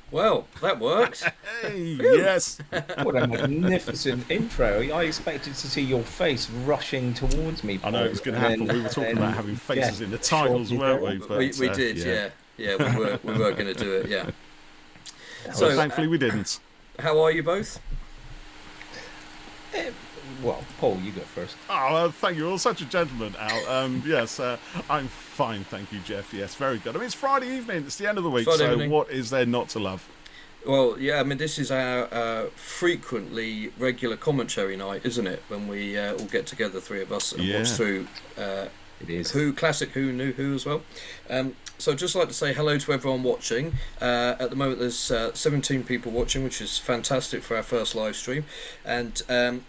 Well, that works. Hey, yes. What a magnificent intro. I expected to see your face rushing towards me, I know it was going to happen. We were talking about having faces in the titles, weren't we? But, we did, yeah. We were going to do it, yeah. So thankfully we didn't. How are you both? Well, Paul, you go first. Oh, thank you. All such a gentleman, Al. Yes, I'm fine, thank you, Jeff. Yes, very good. I mean, it's Friday evening. It's the end of the week, Friday evening. What is there not to love? Well, yeah, I mean, this is our frequently regular commentary night, isn't it? When we all get together, three of us, and watch through it is Who, classic Who, new Who as well. So I'd just like to say hello to everyone watching. At the moment there's 17 people watching, which is fantastic for our first live stream. And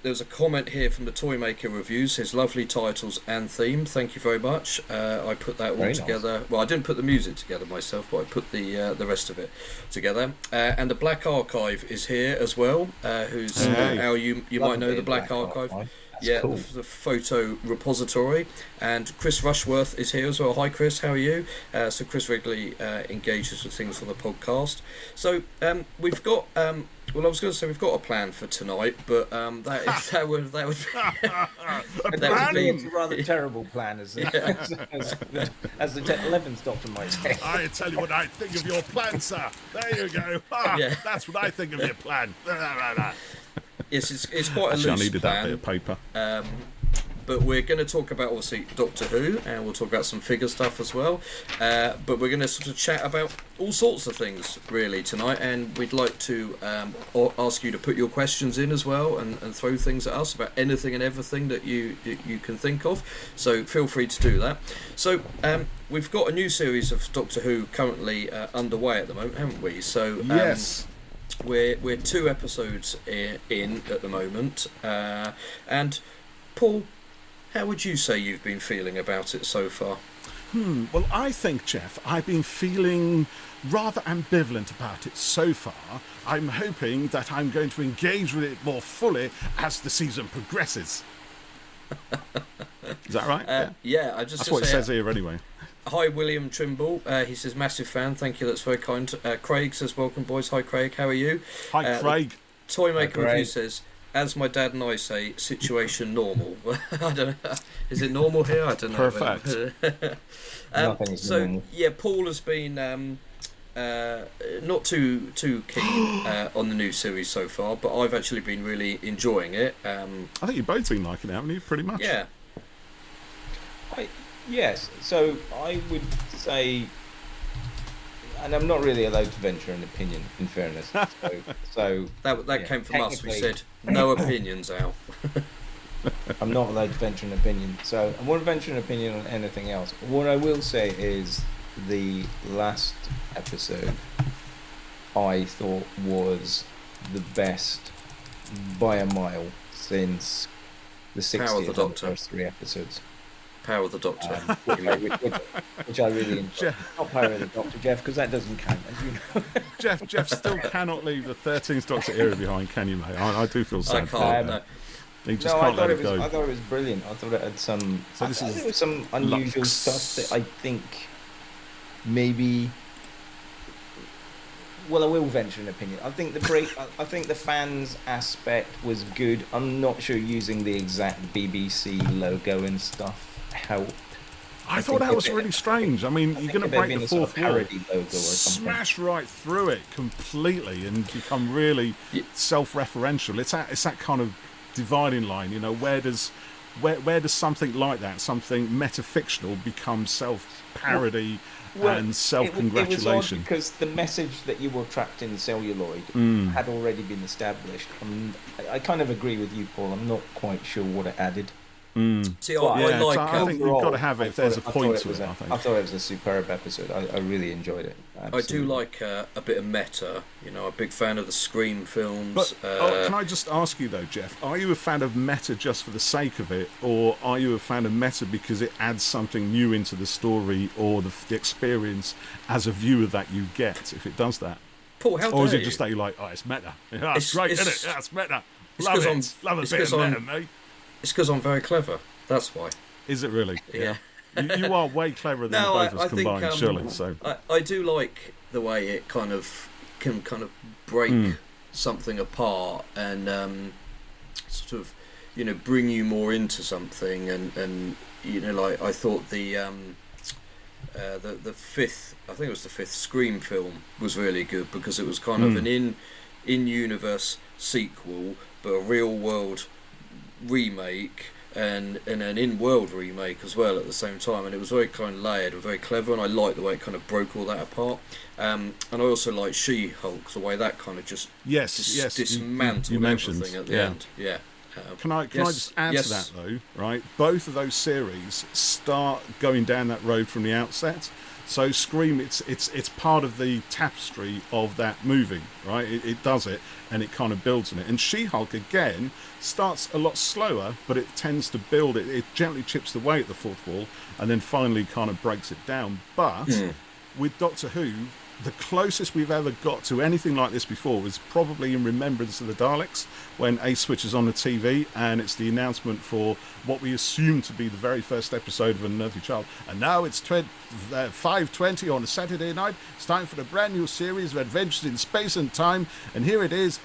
there's a comment here from the Toymaker Reviews, his lovely titles and theme. Thank you very much. I put that all together. Nice. Well, I didn't put the music together myself, but I put the rest of it together. And the Black Archive is here as well, who's Al, you might know the Black Archive. That's cool. the photo repository, and Chris Rushworth is here as well. Hi Chris, how are you? So Chris regularly engages with things on the podcast. So we've got well, I was going to say we've got a plan for tonight, but that would be a rather terrible plan, as the 11th Doctor might say. I tell you what I think of your plan, sir. There you go. That's what I think of your plan. Yes, it's quite a loose plan. I needed that bit of paper. But we're going to talk about, obviously, Doctor Who, and we'll talk about some figure stuff as well. But we're going to sort of chat about all sorts of things, really, tonight. And we'd like to ask you to put your questions in as well and throw things at us about anything and everything that you can think of. So feel free to do that. So we've got a new series of Doctor Who currently underway at the moment, haven't we? So yes. We're 2 episodes in at the moment, and Paul, how would you say you've been feeling about it so far? Well, I think, Jeff, I've been feeling rather ambivalent about it so far. I'm hoping that I'm going to engage with it more fully as the season progresses. Is that right? That's what it says here anyway. Hi, William Trimble. He says, massive fan. Thank you. That's very kind. Craig says, welcome, boys. Hi, Craig. How are you? Hi, Craig. Toymaker Review says, as my dad and I say, situation normal. I don't know. Is it normal here? I don't know. Perfect. Normal. Yeah, Paul has been not too keen on the new series so far, but I've actually been really enjoying it. I think you've both been liking it, haven't you? Pretty much. Yeah. Yes, so I would say, and I'm not really allowed to venture an opinion, in fairness. So that came from us. We said no opinions, Al. I'm not allowed to venture an opinion, so I won't venture an opinion on anything else. What I will say is the last episode I thought was the best by a mile since the 60th of the first 3 episodes. Power of the Doctor, which I really enjoy. Not Power of the Doctor, Jeff, because that doesn't count, as you know. Jeff still cannot leave the 13th Doctor era behind, can you, mate? I do feel sad. I can't. No. He just can't let it go. I thought it was brilliant. I thought it had some. There was some unusual stuff that I think maybe. Well, I will venture an opinion. I think I think the fans aspect was good. I'm not sure using the exact BBC logo and stuff helped. I thought that was really strange. I mean, you're going to break the fourth wall, smash right through it completely, and become really self-referential. It's that kind of dividing line. You know, where does something like that, something metafictional, become self-parody and self-congratulation? It was odd because the message that you were trapped in celluloid had already been established. I kind of agree with you, Paul. I'm not quite sure what it added. See, I think you've got to have it if there's a point to it. I think. I thought it was a superb episode. I really enjoyed it. Absolutely. I do like a bit of meta. You know, I'm a big fan of the Scream films. But can I just ask you though, Jeff? Are you a fan of meta just for the sake of it, or are you a fan of meta because it adds something new into the story or the experience as a viewer that you get if it does that? Paul, how or is it just that you're like, oh, it's meta? Yeah, it's great, isn't it? Yeah, it's meta. Love it. Love a bit of meta, mate. It's because I'm very clever. That's why. Is it really? Yeah. You are way cleverer than both of us combined, surely. So I do like the way it kind of can kind of break something apart and sort of, you know, bring you more into something. And you know, like I thought the fifth, I think it was the fifth Scream film was really good because it was kind of an in-universe sequel, but a real-world remake and an in-world remake as well at the same time, and it was very kind of layered and very clever, and I liked the way it kind of broke all that apart. And I also like She-Hulk, the way that kind of just dismantled everything at the end. Yeah. Can I just add to that though? Right, both of those series start going down that road from the outset. So Scream, it's part of the tapestry of that movie, right? It does it, and it kind of builds on it. And She-Hulk again starts a lot slower, but it tends to build it. It gently chips away at the fourth wall, and then finally kind of breaks it down. But with Doctor Who, the closest we've ever got to anything like this before was probably in Remembrance of the Daleks, when Ace switches on the TV and it's the announcement for what we assume to be the very first episode of An Unearthly Child. And now it's 5:20 on a Saturday night. It's time for the brand new series of adventures in space and time. And here it is.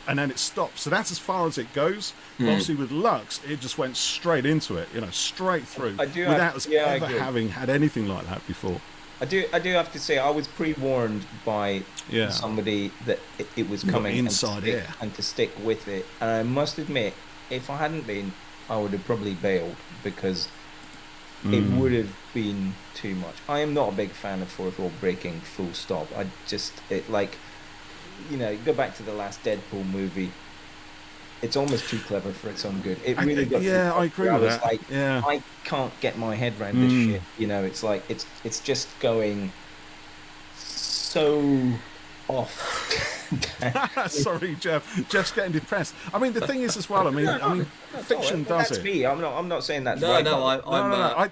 And then it stops. So that's as far as it goes. But obviously with Lux, it just went straight into it, you know, straight through, without us ever having had anything like that before. I do have to say I was pre-warned by somebody that it was coming and to stick with it. And I must admit, if I hadn't been, I would have probably bailed because it would have been too much. I am not a big fan of fourth wall breaking, full stop. I just, go back to the last Deadpool movie. It's almost too clever for its own good. It really does. Yeah, I agree with that. Like, I can't get my head around this shit. You know, it's like it's just going so off. Sorry, Jeff. Jeff's getting depressed. I mean, the thing is as well. I mean, fiction does that's it. Me. I'm not saying that's right. No.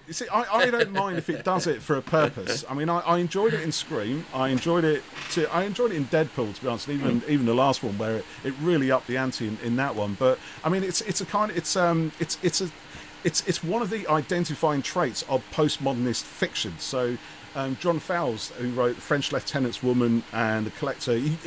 You see, I don't mind if it does it for a purpose. I mean, I enjoyed it in Scream. I enjoyed it in Deadpool, to be honest. Even the last one, where it really upped the ante in that one. But I mean, it's one of the identifying traits of postmodernist fiction. So John Fowles, who wrote French Lieutenant's Woman and The Collector, he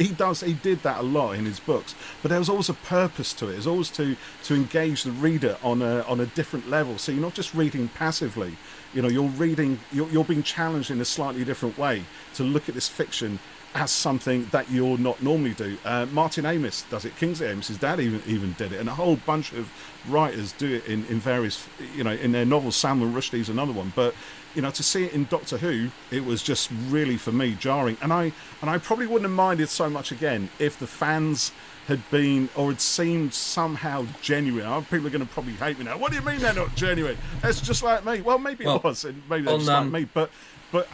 did that a lot in his books. But there was always a purpose to it. It was always to engage the reader on a different level. So you're not just reading passively. You know, you're being challenged in a slightly different way to look at this fiction as something that you're not normally do. Martin Amis does it. Kingsley Amis, his dad even did it, and a whole bunch of writers do it in various, you know, in their novels. Salman Rushdie's another one, but you know, to see it in Doctor Who, it was just really, for me, jarring. And I probably wouldn't have minded so much again if the fans had been, or had seemed somehow genuine. People are going to probably hate me now. What do you mean they're not genuine? It's just like me. Well, maybe it was, and maybe they're just like me. But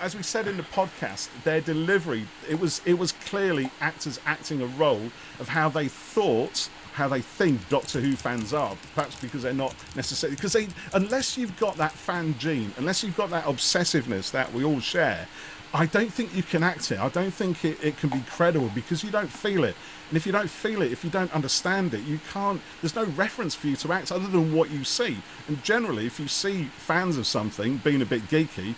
as we said in the podcast, their delivery, it was clearly actors acting a role of how they think Doctor Who fans are, perhaps because they're not necessarily, unless you've got that fan gene, unless you've got that obsessiveness that we all share, I don't think you can act it. I don't think it can be credible because you don't feel it. And if you don't feel it, if you don't understand it, you can't, there's no reference for you to act other than what you see. And generally, if you see fans of something being a bit geeky,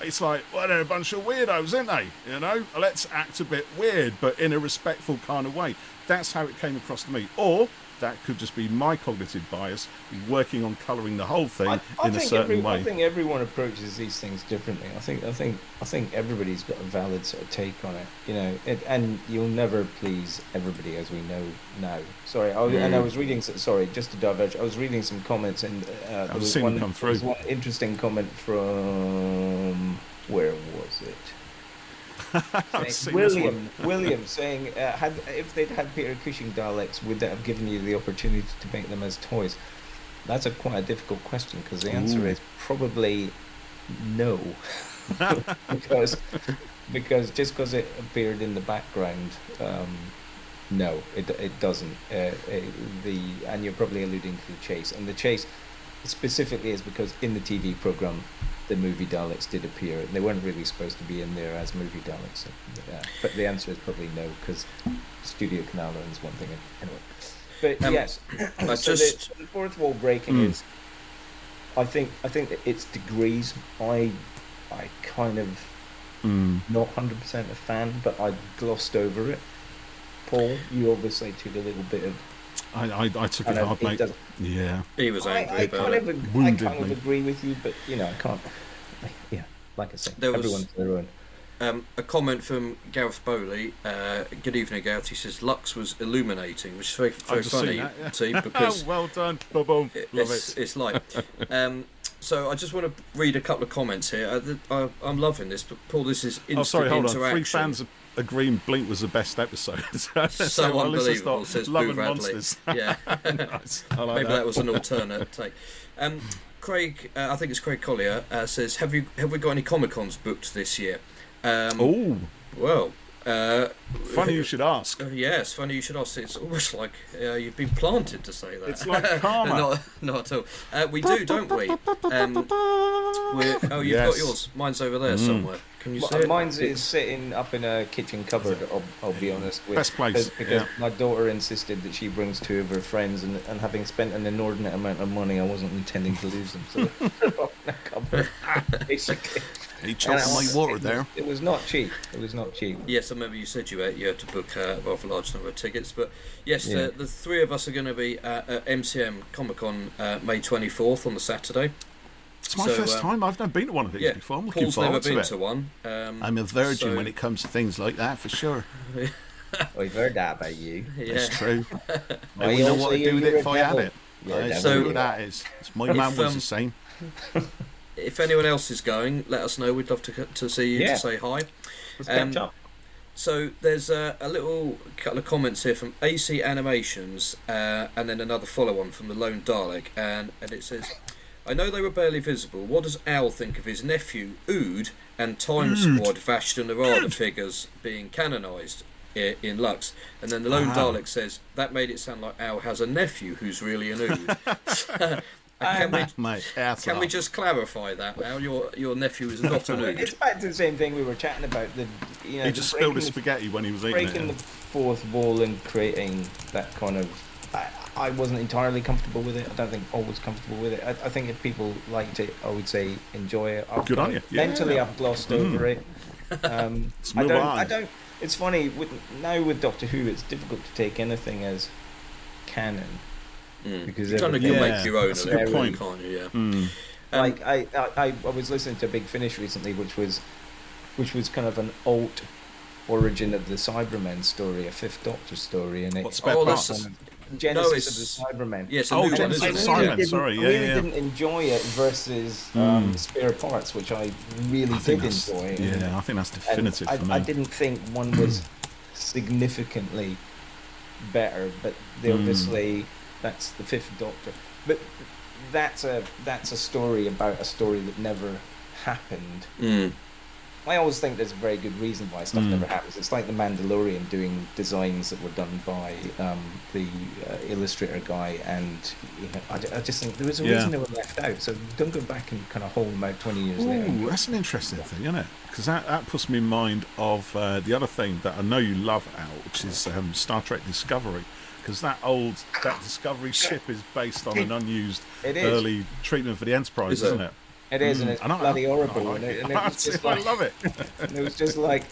it's like, well, they're a bunch of weirdos, aren't they? You know, let's act a bit weird, but in a respectful kind of way. That's how it came across to me. Or that could just be my cognitive bias working on colouring the whole thing in a certain way. I think everyone approaches these things differently. I think everybody's got a valid sort of take on it, you know. And you'll never please everybody, as we know now. Sorry, and I was reading. Sorry, just to diverge. I was reading some comments, and there was one interesting comment from, where was it? William saying, if they'd had Peter Cushing Daleks, would that have given you the opportunity to make them as toys? That's quite a difficult question, because the answer is probably no. because just because it appeared in the background, no, it doesn't. And you're probably alluding to the chase, and the chase specifically is because in the TV program, the movie Daleks did appear, and they weren't really supposed to be in there as movie Daleks. So, but the answer is probably no, because Studio Canal owns one thing anyway. But yes, so the fourth wall breaking is, I think that it's degrees. I kind of Not 100% a fan, but I glossed over it. Paul, you obviously took a little bit of... I took it hard, mate. Yeah. He was angry I about kind it. of agree with you, but, you know, I can't... Yeah, like I said, everyone's their own. A comment from Gareth Bowley. Good evening, Gareth. He says Lux was illuminating, which is very, very funny, that, yeah. T, because well done. Boom. Love it. It's like. So I just want to read a couple of comments here. I'm loving this, but Paul, this is instant hold on. interaction. 3 fans agreeing Blink was the best episode. So unbelievable, says Love Boo and Radley. Monsters. Yeah. Nice. I like Maybe that was an alternate take. Craig, I think it's Craig Collier, says, have we got any Comic-Cons booked this year? Well, funny you should ask. Yes, funny you should ask. It's almost like you've been planted to say that. It's like karma. not at all. We do, don't we? You've got yours. Mine's over there somewhere. Can you see it? Mine's is sitting up in a kitchen cupboard, I'll be honest with. Best place. Because my daughter insisted that she brings 2 of her friends, and having spent an inordinate amount of money, I wasn't intending to lose them. So they're up in a cupboard, basically. He choked my water there. It was not cheap. Yes, I remember you said you had to book a rather large number of tickets. But yes, the 3 of us are going to be at MCM Comic-Con May 24th on the Saturday. It's my first time. I've never been to one of these before. I'm looking Paul's forward never been to one. I'm a virgin when it comes to things like that, for sure. We've heard that about you. Yeah. It's true. I know what to do with it if I had it. So that is. My man was the same. If anyone else is going, let us know. We'd love to see you, to say hi. Let's catch up. So there's a little couple of comments here from AC Animations, and then another follow-on from the Lone Dalek, and it says, I know they were barely visible. What does Al think of his nephew, Ood, and Time Squad Vashta Narada figures being canonised in Lux? And then the Lone Dalek says, that made it sound like Al has a nephew who's really an Ood. Can we just clarify that, Al? Your nephew is not an Ood. It's back to the same thing we were chatting about. He just spilled his spaghetti when he was eating it. Breaking the fourth wall and creating that kind of... I wasn't entirely comfortable with it. I don't think I was comfortable with it. I think if people liked it, I would say enjoy it. Good on you. Mentally, I've glossed over it. I don't. It's funny with Doctor Who. It's difficult to take anything as canon because you kind of can make your own. That's a good point. Can't you? Yeah. Like I was listening to Big Finish recently, which was kind of an alt origin of the Cybermen story, a Fifth Doctor story, and What's spare parts? Genesis of the Cybermen. Yes, Genesis of the Cybermen. Sorry, I really didn't enjoy it versus Spare Parts, which I really did enjoy. Yeah, I think that's definitive for me. I didn't think one was significantly better, but they obviously that's the Fifth Doctor. But that's a story about a story that never happened. I always think there's a very good reason why stuff never happens. It's like the Mandalorian doing designs that were done by the illustrator guy, and I just think there was a reason they were left out. So don't go back and kind of hold them out 20 years later. That's an interesting thing, isn't it? Because that puts me in mind of the other thing that I know you love, Al, which is Star Trek Discovery. Because that Discovery ship is based on an unused early treatment for the Enterprise, isn't it? It is, and it's bloody horrible. And it was just like, I love it. And it was just like,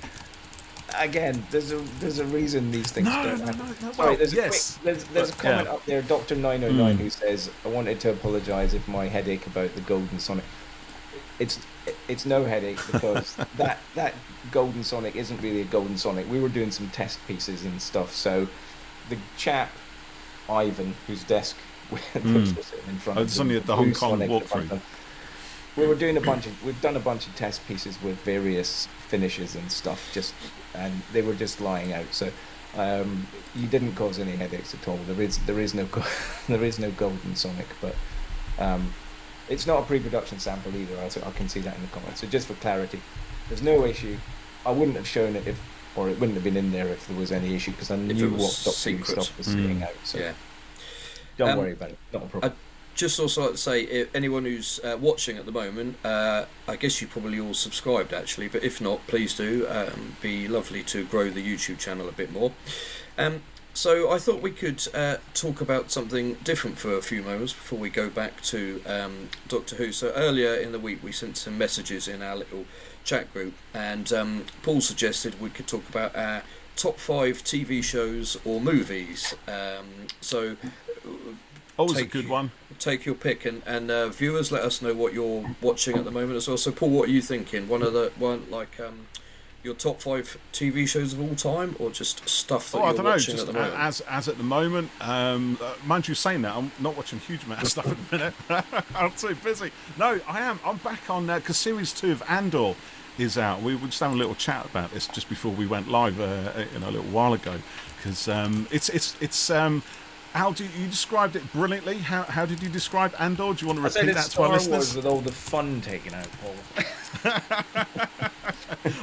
again, there's a reason these things don't happen. No. Sorry, there's a comment up there, Dr. 909, who says, I wanted to apologise if my headache about the Golden Sonic. It's no headache, because that Golden Sonic isn't really a Golden Sonic. We were doing some test pieces and stuff, so the chap, Ivan, whose desk was sitting in front of it's only at the Hong Kong walkthrough. We've done a bunch of test pieces with various finishes and stuff, and they were just lying out. So you didn't cause any headaches at all. There is no Golden Sonic, but it's not a pre-production sample either. I can see that in the comments. So just for clarity, there's no issue. I wouldn't have shown it or it wouldn't have been in there if there was any issue, because I knew what Doctor Who stuff was sitting out. So don't worry about it. Not a problem. Just also like to say, anyone who's watching at the moment, I guess you probably all subscribed actually, but if not, please do. Be lovely to grow the YouTube channel a bit more. So I thought we could talk about something different for a few moments before we go back to Doctor Who. So earlier in the week we sent some messages in our little chat group, and Paul suggested we could talk about our top 5 TV shows or movies. So always a good one. Take your pick, and viewers, let us know what you're watching at the moment as well. So Paul, what are you thinking? Your top 5 TV shows of all time, or just stuff that you're watching at the moment? As at the moment, mind you saying that, I'm not watching a huge amount of stuff at the minute. I'm too busy. No, I am. I'm back on because series 2 of Andor is out. We were just having a little chat about this just before we went live, a little while ago, because it's. How do you described it brilliantly? How did you describe Andor? Do you want to repeat that to our listeners? Star Wars with all the fun taken out, Paul.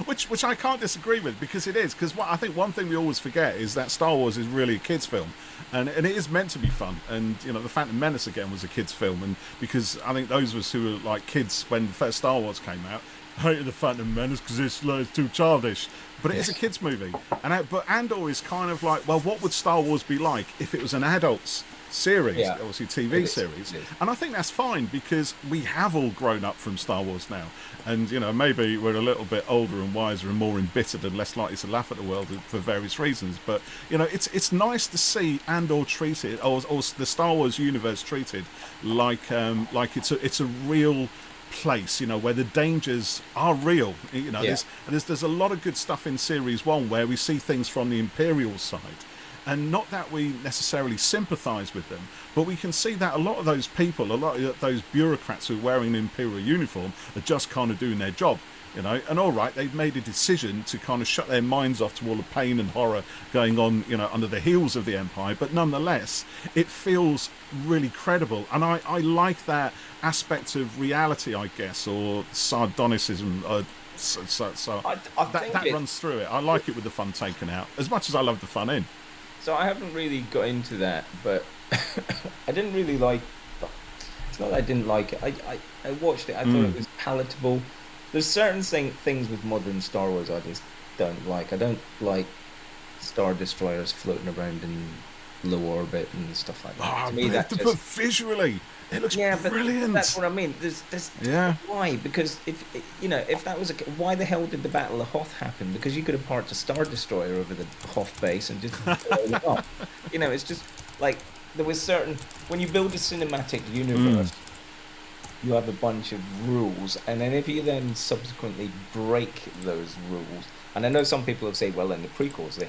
which I can't disagree with, because it is. Because I think one thing we always forget is that Star Wars is really a kids' film, and it is meant to be fun. And the Phantom Menace again was a kids' film, and because I think those of us who were like kids when the first Star Wars came out hated the Phantom Menace because it's too childish. But it is a kids' movie, but Andor is kind of like, well, what would Star Wars be like if it was an adults series, obviously TV series? And I think that's fine, because we have all grown up from Star Wars now, and maybe we're a little bit older and wiser and more embittered and less likely to laugh at the world for various reasons. But it's nice to see Andor treated, or the Star Wars universe treated like it's a real place, where the dangers are real. There's a lot of good stuff in series 1 where we see things from the Imperial side, and not that we necessarily sympathise with them, but we can see that a lot of those people, a lot of those bureaucrats who are wearing an Imperial uniform are just kind of doing their job. And all right, they've made a decision to kind of shut their minds off to all the pain and horror going on, under the heels of the Empire. But nonetheless, it feels really credible. And I like that aspect of reality, I guess, or sardonicism. That runs through it. I like it with the fun taken out, as much as I love the fun in. So I haven't really got into that, but I didn't really like. It's not that I didn't like it. I watched it. I thought it was palatable. There's certain things with modern Star Wars I just don't like. I don't like Star Destroyers floating around in low orbit and stuff like that. To me, but visually, it looks brilliant. But that's what I mean. Why? Because if that was why the hell did the Battle of Hoth happen? Because you could have parked a Star Destroyer over the Hoth base and just blown it up. It's just like there was certain when you build a cinematic universe. You have a bunch of rules, and then if you then subsequently break those rules, and I know some people have said, well, in the prequels they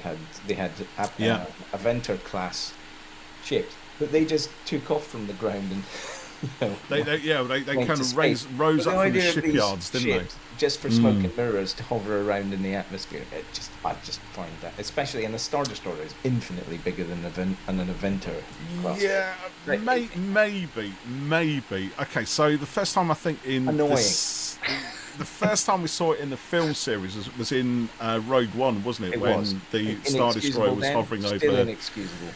had Avenger class ships, but they just took off from the ground and they kind of rose up from the shipyards, didn't they? Just for smoke and mirrors to hover around in the atmosphere. I just find that, especially in the Star Destroyer, is infinitely bigger than an Avenger class. Yeah, maybe. Okay, so the first time I think the first time we saw it in the film series was in Rogue One, wasn't it? When the Star Destroyer was hovering over. Still inexcusable.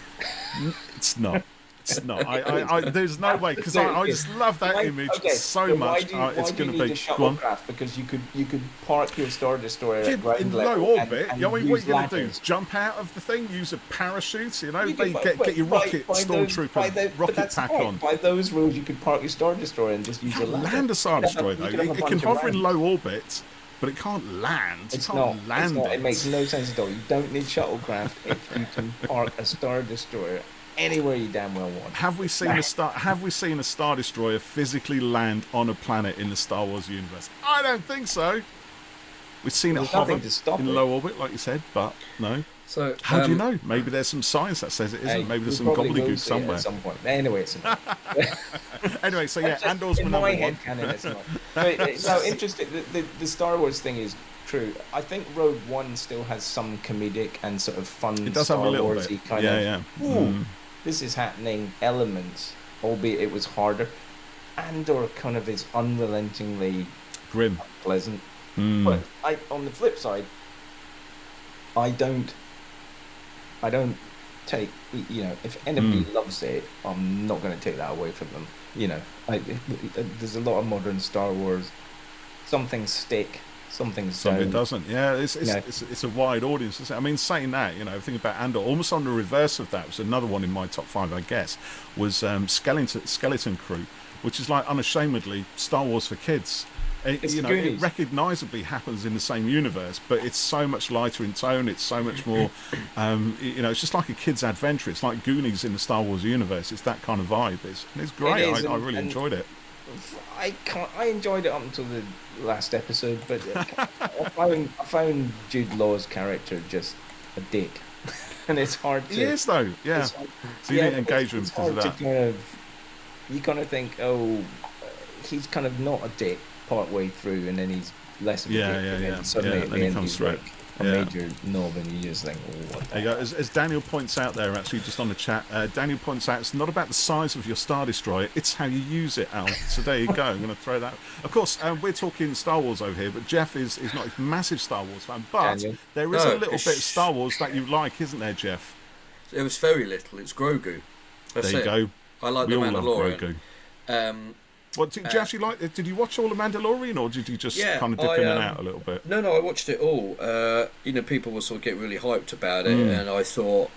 It's not. It's not. There's no way, because I just love that image so much. It's going to be shuttlecraft, because you could park your Star Destroyer at ground level in low orbit. What are you going to do? Jump out of the thing? Use a parachute? Get your rocket stormtrooper rocket pack on. By those rules, you could park your Star Destroyer and just use a ladder. Land a Star Destroyer though. It can hover in low orbit, but it can't land. It makes no sense at all. You don't need shuttlecraft if you can park a Star Destroyer anywhere you damn well want. Have we seen a Star Destroyer physically land on a planet in the Star Wars universe? I don't think so. We've seen it hover in low orbit, like you said, but no. So how do you know? Maybe there's some science that says it isn't. Maybe there's some gobbledygook somewhere. At some point. Anyway, it's not. Anyway, so Andor's my number one. It's not. No, interesting. The Star Wars thing is true. I think Rogue One still has some comedic and sort of fun. It does Star have a little Warsy bit. Kind of. This is happening elements, albeit it was harder. Andor kind of is unrelentingly grim, pleasant. But on the flip side, I don't take, if anybody loves it, I'm not going to take that away from them. There's a lot of modern Star Wars. Some things stick, something doesn't. Yeah, it's a wide audience, isn't it? I mean, saying that, think about Andor. Almost on the reverse of that was another one in my top 5, I guess, was Skeleton Crew, which is like unashamedly Star Wars for kids. It recognisably happens in the same universe, but it's so much lighter in tone. It's so much more, it's just like a kid's adventure. It's like Goonies in the Star Wars universe. It's that kind of vibe. It's great. I really enjoyed it. I enjoyed it up until the last episode, but I found Jude Law's character just a dick, and it's hard to. He is though, yeah. So you didn't engage with him because of that. You kind of think, he's kind of not a dick part-way through, and then he's less of a dick, and then suddenly at the end he's like a major knob, and you just think, what the hell? As Daniel points out there, actually, just on the chat, Daniel points out it's not about the size of your Star Destroyer, it's how you use it, Al. So there you go. I'm going to throw that. Of course, we're talking Star Wars over here, but Jeff is not a massive Star Wars fan, but Daniel, there is a little bit of Star Wars that you like, isn't there, Jeff? It was very little. It's Grogu. There you go. I like the Mandalorian. Well, did you actually like it? Did you watch all the Mandalorian, or did you just kind of dip in and out a little bit? No, I watched it all. People will sort of get really hyped about it, and I thought,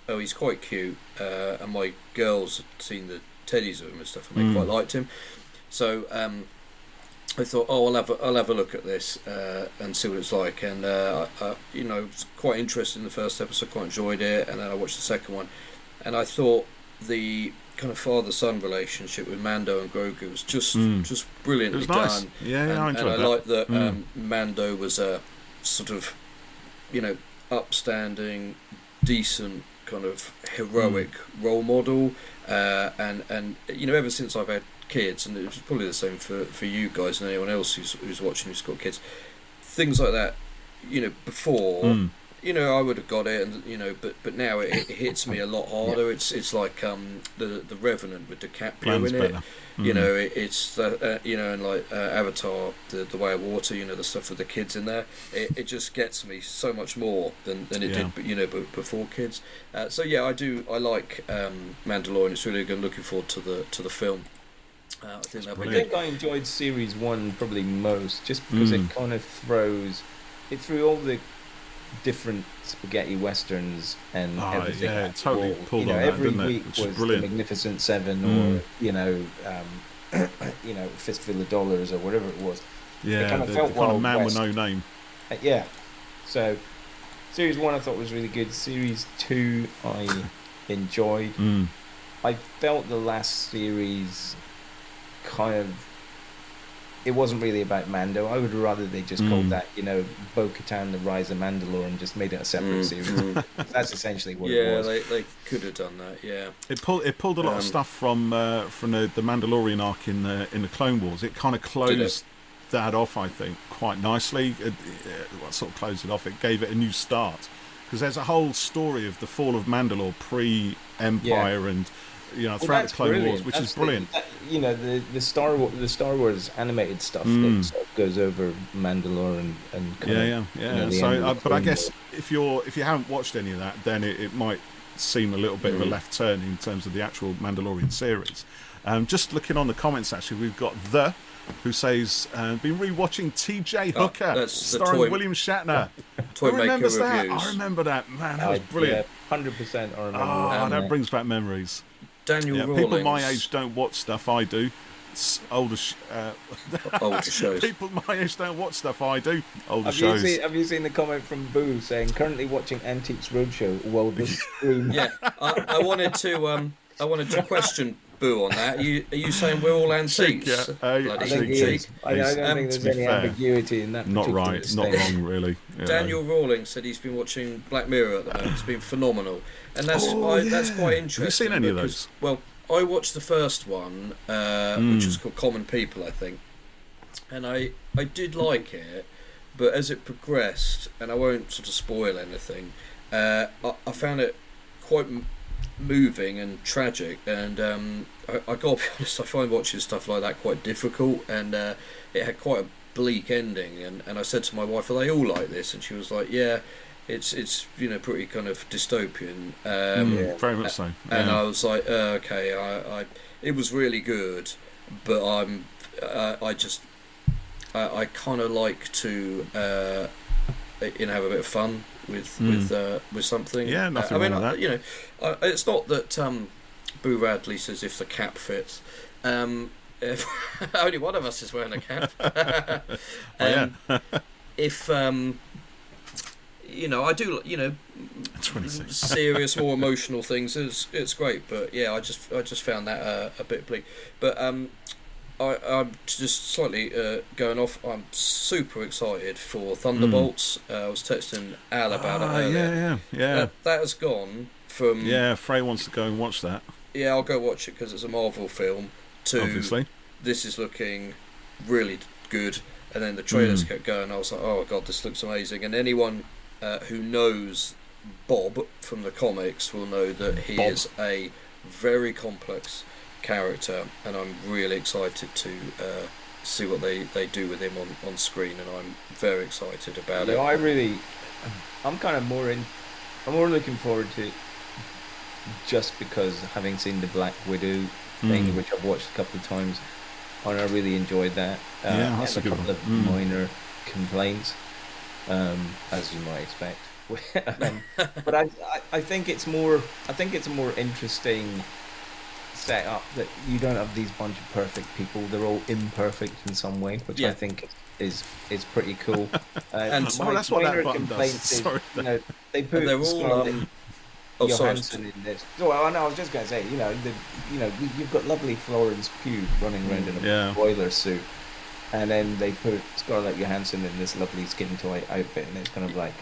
he's quite cute. And my girls had seen the teddies of him and stuff, and they quite liked him. So I thought, I'll have a look at this and see what it's like. And it was quite interesting in the first episode. Quite enjoyed it, and then I watched the second one, and I thought the kind of father-son relationship with Mando and Grogu was just brilliantly nice. done. Yeah, I enjoyed that. And I liked that Mando was a sort of, upstanding, decent kind of heroic role model. And ever since I've had kids, and it was probably the same for you guys and anyone else who's watching who's got kids, things like that, before. I would have got it, and but now it hits me a lot harder. It's like the Revenant with DiCaprio in it. It's and like Avatar, the Way of Water. The stuff with the kids in there. It just gets me so much more than it did. But before kids. I like Mandalorian. It's really good. Looking forward to the film. I think I enjoyed series 1 probably most, just because it kind of threw all the different spaghetti westerns and everything. Yeah, it totally pulled on that, every didn't week it? Which was is brilliant. The Magnificent Seven, or Fistful of Dollars, or whatever it was. Yeah, it kind of the felt kind of man West. with no name. So series 1 I thought was really good. Series 2 I enjoyed. I felt the last series kind of, it wasn't really about Mando. I would rather they just called that, Bo-Katan, The Rise of Mandalore, and just made it a separate series. That's essentially what it was. Yeah, they could have done that. Yeah, it pulled a lot of stuff from the Mandalorian arc in the Clone Wars. It kind of closed that off, I think, quite nicely. It sort of closed it off. It gave it a new start, because there's a whole story of the fall of Mandalore pre-Empire and. Throughout the Clone Wars, which is brilliant. The Star Wars animated stuff that sort of goes over Mandalore and kind of, So, but I guess if you haven't watched any of that, then it might seem a little bit of a left turn in terms of the actual Mandalorian series. Just looking on the comments, actually, we've got who says been rewatching T.J. Hooker starring William Shatner. Who remembers that? Reviews. I remember that. Man, that was brilliant. 100% I remember. That brings back memories. Daniel Rawlings. People my age don't watch stuff I do. Older shows. People my age don't watch stuff I do. Older shows. Have you seen the comment from Boo saying currently watching Antiques Roadshow while the stream? Yeah, I wanted to question Boo on that. Are you saying we're all antiques? Bloody cheek. I don't think there's any ambiguity in that. Not right, not wrong, really. Yeah. Daniel Rawlings said he's been watching Black Mirror at the moment. It's been phenomenal, and that's quite interesting. Have you seen any of those? Well, I watched the first one, which was called Common People, I think, and I did like it, but as it progressed, and I won't sort of spoil anything, I found it quite moving and tragic, and I gotta be honest, I find watching stuff like that quite difficult, and it had quite a bleak ending, and I said to my wife, are they all like this? And she was like, yeah, it's pretty kind of dystopian, very much so, and I was like, okay, it was really good, but I I kind of like to have a bit of fun with something. Yeah, nothing wrong with that. It's not that Boo Radley says if the cap fits. If only one of us is wearing a cap. If I do, 26. serious, more emotional things. It's great, but yeah, I just found that a bit bleak. But I'm just slightly going off. I'm super excited for Thunderbolts. I was texting Al about it earlier. Yeah. That has gone from... Yeah, Frey wants to go and watch that. Yeah, I'll go watch it because it's a Marvel film. To obviously, this is looking really good. And then the trailers kept going. I was like, oh god, this looks amazing. And anyone who knows Bob from the comics will know that he is a very complex character, and I'm really excited to see what they do with him on screen, and I'm very excited about it. I'm more looking forward to it just because having seen the Black Widow thing, which I've watched a couple of times, and I really enjoyed that. That's a good one. A couple of minor complaints, as you might expect. But I think it's more. I think it's a more interesting setup that you don't have these bunch of perfect people. They're all imperfect in some way, which I think is pretty cool. And that's what that button does. Sorry, they put Scarlett Johansson in this. Well, I was just going to say, you've got lovely Florence Pugh running around in a boiler suit, and then they put Scarlett Johansson in this lovely skin tight outfit, and it's kind of like,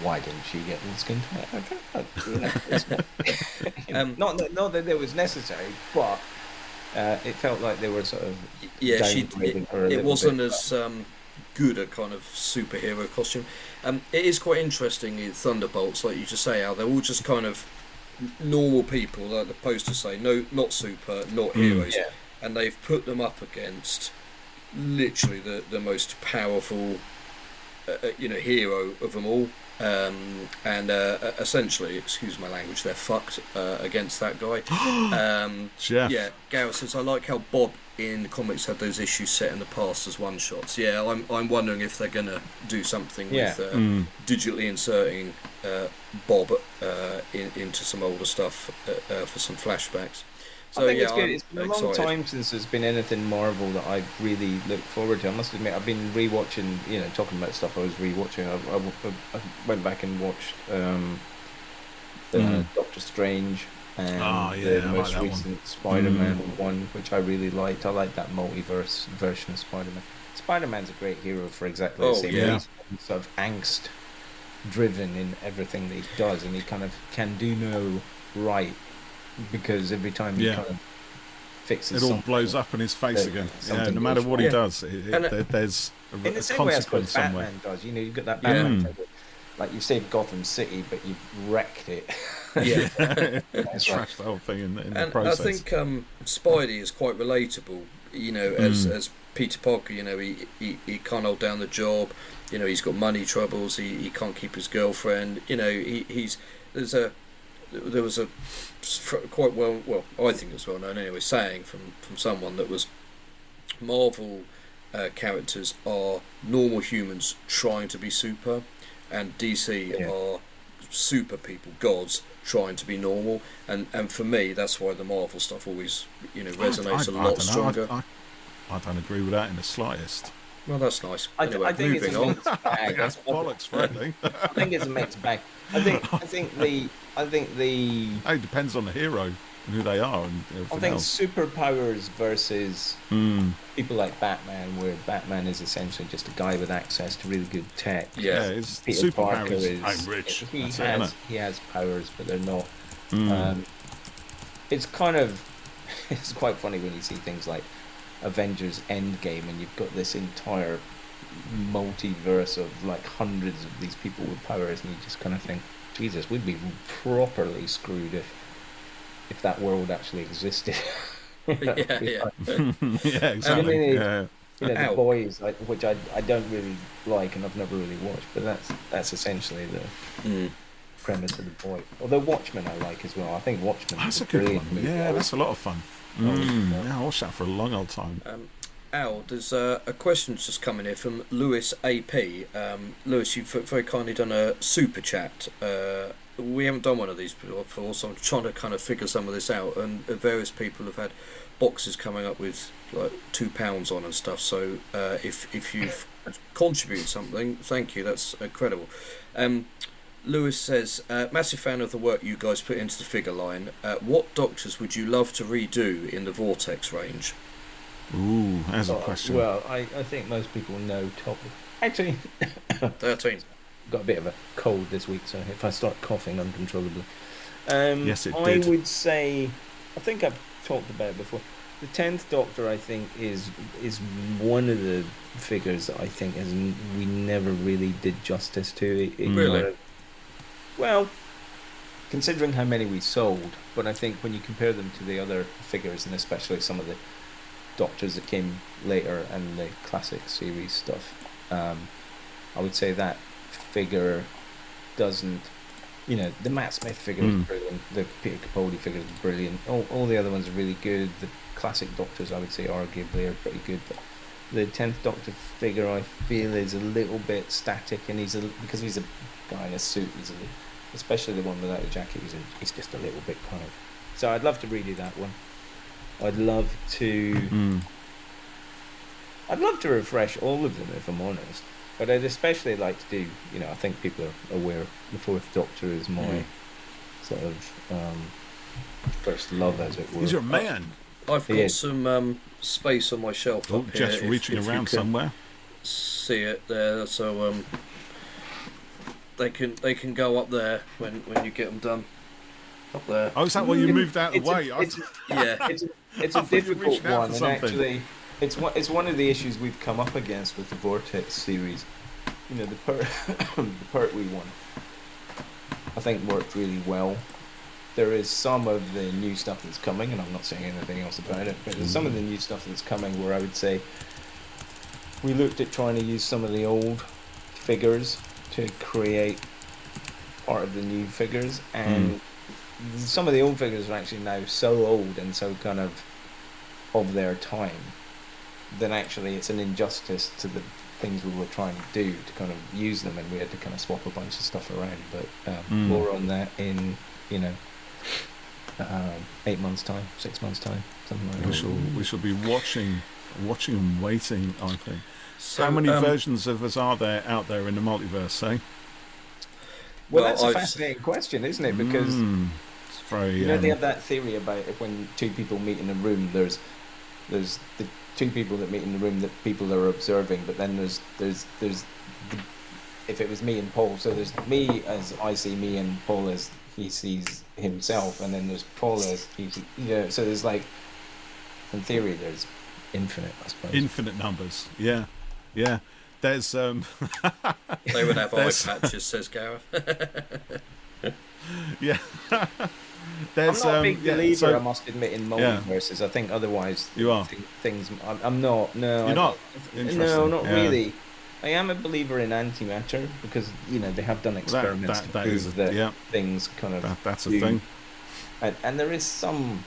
why didn't she get the skin tight outfit? Not that it was necessary, but it felt like they were sort of downgrading her a little it wasn't bit, as good a kind of superhero costume. It is quite interesting in Thunderbolts, like you just say, how they're all just kind of normal people, like the posters say, no, not super, not heroes, and they've put them up against literally the most powerful hero of them all. And essentially, excuse my language, they're fucked against that guy. Yeah, Gareth says, I like how Bob in the comics had those issues set in the past as one shots. Yeah, I'm wondering if they're gonna do something with digitally inserting Bob into some older stuff for some flashbacks. So, I think it's good. It's been a long time since there's been anything Marvel that I really looked forward to. I must admit, I've been rewatching, talking about stuff I was rewatching. I went back and watched Doctor Strange and the most recent Spider-Man one, which I really liked. I like that multiverse version of Spider-Man. Spider-Man's a great hero for exactly the same reason. He's sort of angst-driven in everything that he does, and he kind of can do no right. Because every time he kind of fixes it all blows up in his face again. Yeah, no matter what he does, there's a consequence somewhere. Batman does. You've got that Batman thing, like you've saved Gotham City, but you've wrecked it. Trashed the whole thing in the process. I think Spidey is quite relatable. As Peter Parker, he can't hold down the job. He's got money troubles. He can't keep his girlfriend. There was a quite well, I think it's well known anyway, saying from someone that was Marvel characters are normal humans trying to be super, and DC are super people, gods trying to be normal, and for me that's why the Marvel stuff always resonates a lot stronger. I don't agree with that in the slightest. Well, that's nice. Anyway, I think moving on. That's bollocks, frankly. I think it's a mixed bag. I think the. It depends on the hero and who they are and everything I think else. Superpowers versus people like Batman, where Batman is essentially just a guy with access to really good tech. Yeah, his Peter Parker is I'm rich. He has powers, but they're not. It's it's quite funny when you see things like Avengers Endgame, and you've got this entire multiverse of like hundreds of these people with powers, and you just kind of think, Jesus, we'd be properly screwed if that world actually existed. Exactly. The Boys, which I don't really like, and I've never really watched, but that's essentially the premise of The Boys. Although Watchmen I like as well. I think Watchmen. That's a good one. Yeah, that's a lot of fun. I watched that for a long old time. Al, there's a question just coming here from Lewis AP. Lewis, you've very kindly done a super chat. We haven't done one of these before, so I'm trying to kind of figure some of this out. And various people have had boxes coming up with like £2 on and stuff. So if you've contributed something, thank you. That's incredible. Lewis says, massive fan of the work you guys put into the figure line. What Doctors would you love to redo in the Vortex range? Ooh, that's a question. Well, I think most people know top. Actually, 13. Got a bit of a cold this week, so if I start coughing uncontrollably. Yes, it I did. would say, I think I've talked about it before. The 10th Doctor, I think, is one of the figures that I think we never really did justice to. Really? Well, considering how many we sold, but I think when you compare them to the other figures, and especially some of the Doctors that came later and the classic series stuff, I would say that figure doesn't, the Matt Smith figure is brilliant, the Peter Capaldi figure is brilliant, all the other ones are really good. The classic Doctors, I would say, arguably are pretty good, but the 10th Doctor figure, I feel, is a little bit static, and because he's a guy in a suit, especially the one without a jacket, he's just a little bit kind of. So I'd love to redo that one. I'd love to refresh all of them, if I'm honest. But I'd especially like to do, I think people are aware the 4th Doctor is my sort of first love, as it were. He's your man. I've got some space on my shelf up here. Just reaching around somewhere. See it there, so they can go up there when you get them done. Up there. Oh, is that why you moved out of the way? It's a difficult one, and actually, it's one of the issues we've come up against with the Vortex series. The Pertwee one, I think, worked really well. There is some of the new stuff that's coming, and I'm not saying anything else about it, but there's some of the new stuff that's coming where I would say we looked at trying to use some of the old figures to create part of the new figures, and some of the old figures are actually now so old and so kind of their time that actually it's an injustice to the things we were trying to do to kind of use them, and we had to kind of swap a bunch of stuff around. But more on that in 8 months time, 6 months time, something like that. We shall be watching and waiting, I think. So, how many versions of us are there out there in the multiverse, eh? Well, that's a fascinating question, isn't it? Because it's very, they have that theory about if when two people meet in a room, there's the two people that meet in the room that people are observing, but then there's if it was me and Paul, so there's me as I see me, and Paul as he sees himself, and then there's Paul as he sees, so there's like, in theory, there's infinite, I suppose. Infinite numbers, yeah. There's they would have eye patches, says Gareth. Yeah. I'm not a big believer, I must admit, in multiverses. I think otherwise you are things. I'm not. No, you're not. No, not really. I am a believer in antimatter because they have done experiments to prove that things kind of. That's a thing. And there is some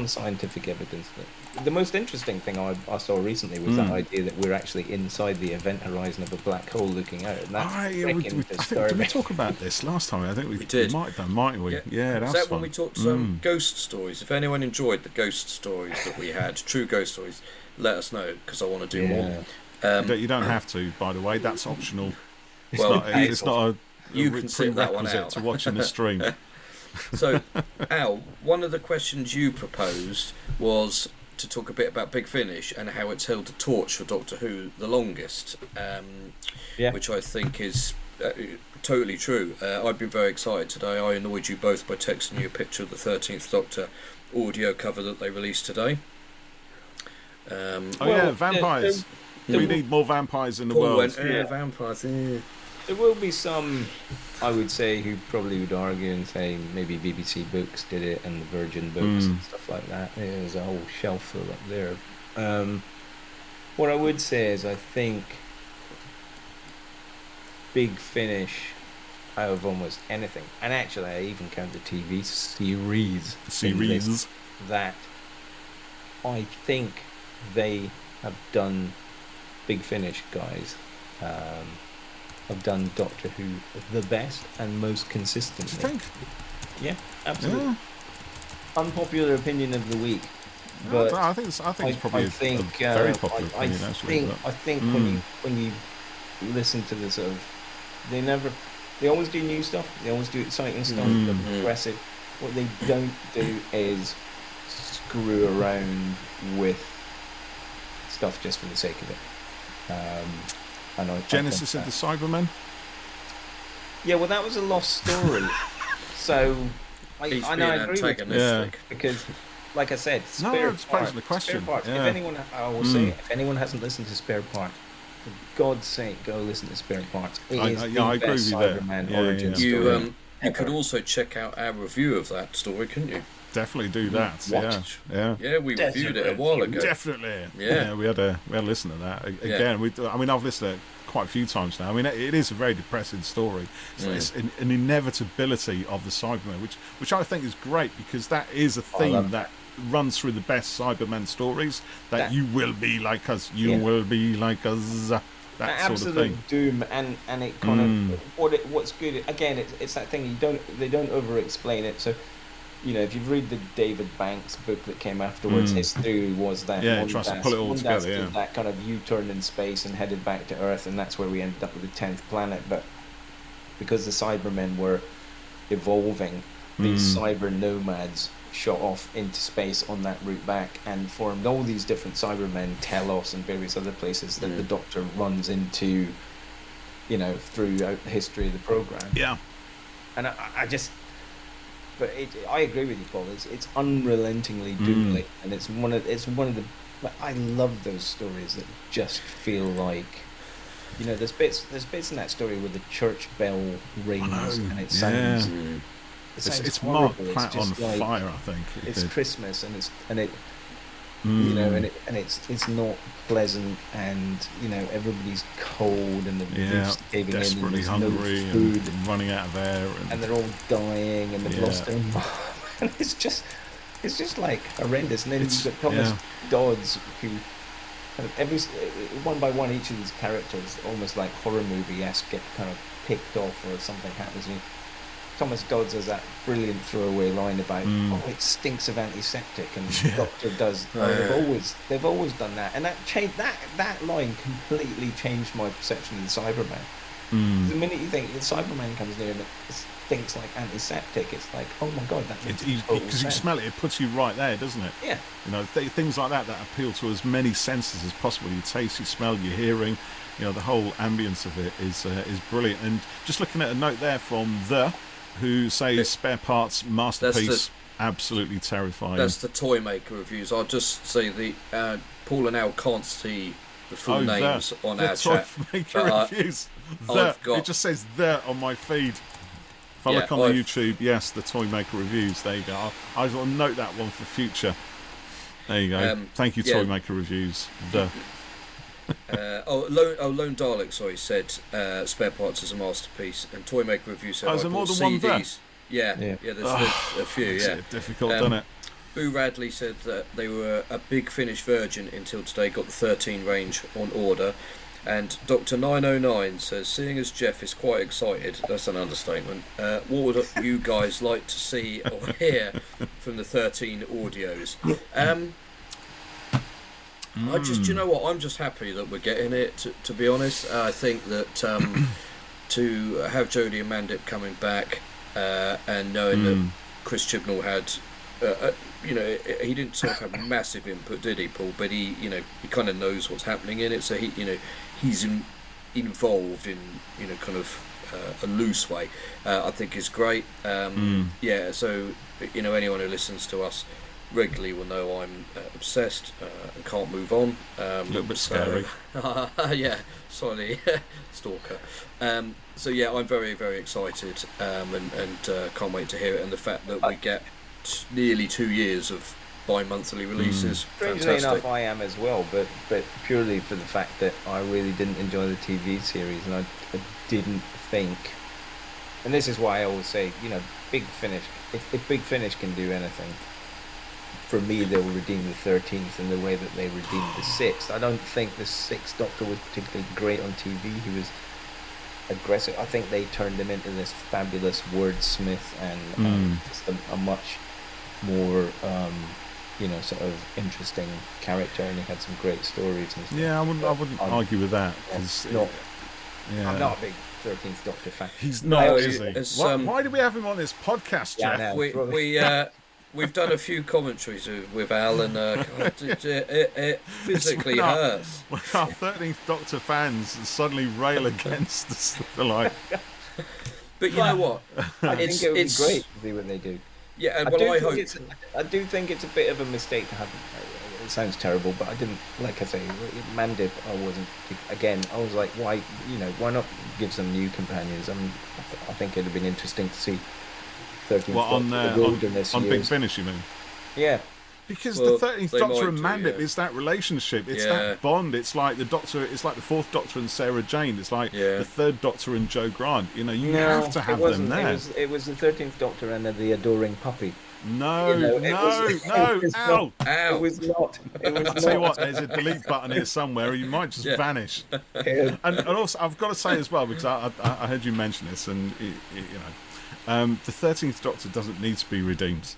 scientific evidence that. The most interesting thing I saw recently was that idea that we're actually inside the event horizon of a black hole looking out, and that's freaking disturbing. Did we talk about this last time? I think we did. Might have done, mightn't we? Yeah, that's that fun. when we talked some ghost stories. If anyone enjoyed the ghost stories that we had, true ghost stories, let us know, because I want to do more. You don't have to, by the way. That's optional. It's not a you can sit that one out to watching the stream. So, Al, one of the questions you proposed was to talk a bit about Big Finish and how it's held the torch for Doctor Who the longest, which I think is totally true. I've been very excited today. I annoyed you both by texting you a picture of the 13th Doctor audio cover that they released today. Vampires. We need more vampires in the world. Vampires. There will be some, I would say, who probably would argue and say maybe BBC Books did it and the Virgin Books and stuff like that. There's a whole shelf full up there. What I would say is I think Big Finish out of almost anything, and actually I even count the TV series that I think they have done Big Finish, guys, have done Doctor Who the best and most consistently. Do you think? Yeah, absolutely. Yeah. Unpopular opinion of the week, but I think it's probably a very popular opinion. I think when you listen to the sort of, they always do new stuff. They always do exciting stuff. They're progressive. What they don't do is screw around with stuff just for the sake of it. Genesis of the Cybermen. Yeah, well, that was a lost story. So I agree with you, because, like I said, Spare Parts. The question. Spare Parts. Yeah. If anyone, I will say, if anyone hasn't listened to Spare Parts, for God's sake, go listen to Spare Parts. It is the best Cyberman origin story. You could also check out our review of that story, couldn't you? Definitely do that. Yeah, we reviewed it a while ago. Definitely. Yeah, we had a listen to that again. I've listened to it quite a few times now. I mean, it is a very depressing story. It's an inevitability of the Cybermen, which I think is great, because that is a theme that runs through the best Cybermen stories. That you will be like us. You will be like us. That sort of thing. Doom, and it kind of what's good. Again, it's that thing they don't over explain it. So, you know, if you read the David Banks book that came afterwards, his theory was that tries to pull it all together. Did that kind of U-turn in space and headed back to Earth, and that's where we ended up with the 10th planet. But because the Cybermen were evolving, these cyber nomads shot off into space on that route back and formed all these different Cybermen, Telos and various other places that the Doctor runs into, you know, throughout the history of the program. Yeah, and but I agree with you, Paul. It's unrelentingly doomly, and it's one of the. I love those stories that just feel like, you know, there's bits in that story where the church bell rings and it sounds. It's Mark Platt on fire, I think. It's Christmas, and it you know, and it's not pleasant, and you know, everybody's cold, and the roof's caving desperately in, and hungry, no food, and running out of air, and they're all dying, and they've lost their mom, and it's just like horrendous. And then you've got Thomas Dodds, who kind of one by one, each of these characters, almost like horror movie-esque, get kind of picked off, or something happens. And Thomas Dodds has that brilliant throwaway line about, it stinks of antiseptic, and the Doctor does. They've always done that, and that line completely changed my perception of the Cyberman. The minute you think the Cyberman comes near and it stinks like antiseptic, it's like, oh my God, that makes because you smell it, it puts you right there, doesn't it? Yeah. You know, things like that appeal to as many senses as possible. Your taste, your smell, your hearing. You know, the whole ambience of it is brilliant. And just looking at a note there from who say Spare Parts masterpiece, absolutely terrifying. That's the Toy Maker reviews. I'll just say Paul and Al can't see the full names on our chat. Toy Maker reviews. It just says on my feed. If I look on the YouTube, yes, the Toy Maker reviews. There you go. I will note that one for future. There you go. Thank you, Toy Maker reviews. Lone Dalek, said Spare Parts is a masterpiece, and Toy Maker Review said, is there more than one there? Yeah, there's a few. It's difficult, doesn't it? Boo Radley said that they were a Big Finish virgin until today, got the 13 range on order. And Dr. 909 says, seeing as Jeff is quite excited, that's an understatement, what would you guys like to see or hear from the 13 audios? You know what? I'm just happy that we're getting it. To be honest, I think that to have Jodie and Mandip coming back, and knowing that Chris Chibnall had, you know, he didn't sort of have massive input, did he, Paul? But he kind of knows what's happening in it, so he's involved in, you know, kind of a loose way. I think is great. Yeah. So, you know, anyone who listens to us regularly will know I'm obsessed and can't move on. A little bit scary. Yeah, slightly stalker. So yeah, I'm very, very excited and can't wait to hear it. And the fact that we get nearly 2 years of bi-monthly releases. Strangely enough, I am as well, but purely for the fact that I really didn't enjoy the TV series, and I didn't think. And this is why I always say, you know, Big Finish. If Big Finish can do anything, for me, they'll redeem the 13th in the way that they redeemed the 6th. I don't think the 6th Doctor was particularly great on TV. He was aggressive. I think they turned him into this fabulous wordsmith and just a much more, sort of interesting character, and he had some great stories and stuff. Yeah, I wouldn't argue with that. I'm not a big 13th Doctor fan. He's not, is he? Why do we have him on this podcast, Jeff? We've done a few commentaries with Al, and it physically hurts. Our 13th Doctor fans suddenly rail against us. Like, but you know what? I think it would be great to see what they do. Yeah, and I do think it's a bit of a mistake to have. It sounds terrible, but I didn't, like I say, Mandip. I was like, why not give some new companions? I think it'd have been interesting to see 13th Doctor on Big Finish, you mean? Yeah. Because the 13th Doctor and Mandip is that relationship. It's that bond. It's like the Doctor. It's like the 4th Doctor and Sarah Jane. It's like the 3rd Doctor and Joe Grant. You have to have them there. It was the 13th Doctor and the adoring puppy. No, Al. It was not. I'll tell you what, there's a delete button here somewhere. You might just vanish. And also, I've got to say as well, because I heard you mention this, and the 13th Doctor doesn't need to be redeemed.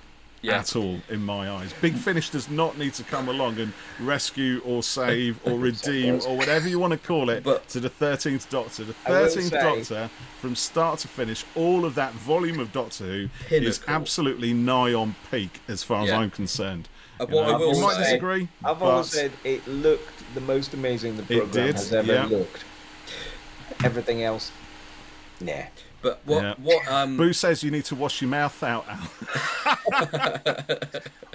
At all, in my eyes. Big Finish does not need to come along and rescue or save or redeem or whatever you want to call it to the 13th Doctor. The 13th Doctor, from start to finish, all of that volume of Doctor Who is absolutely nigh on peak as far as I'm concerned. You might disagree. I've always said it looked the most amazing the programme has ever looked. Everything else, nah. But what Boo says you need to wash your mouth out, Al.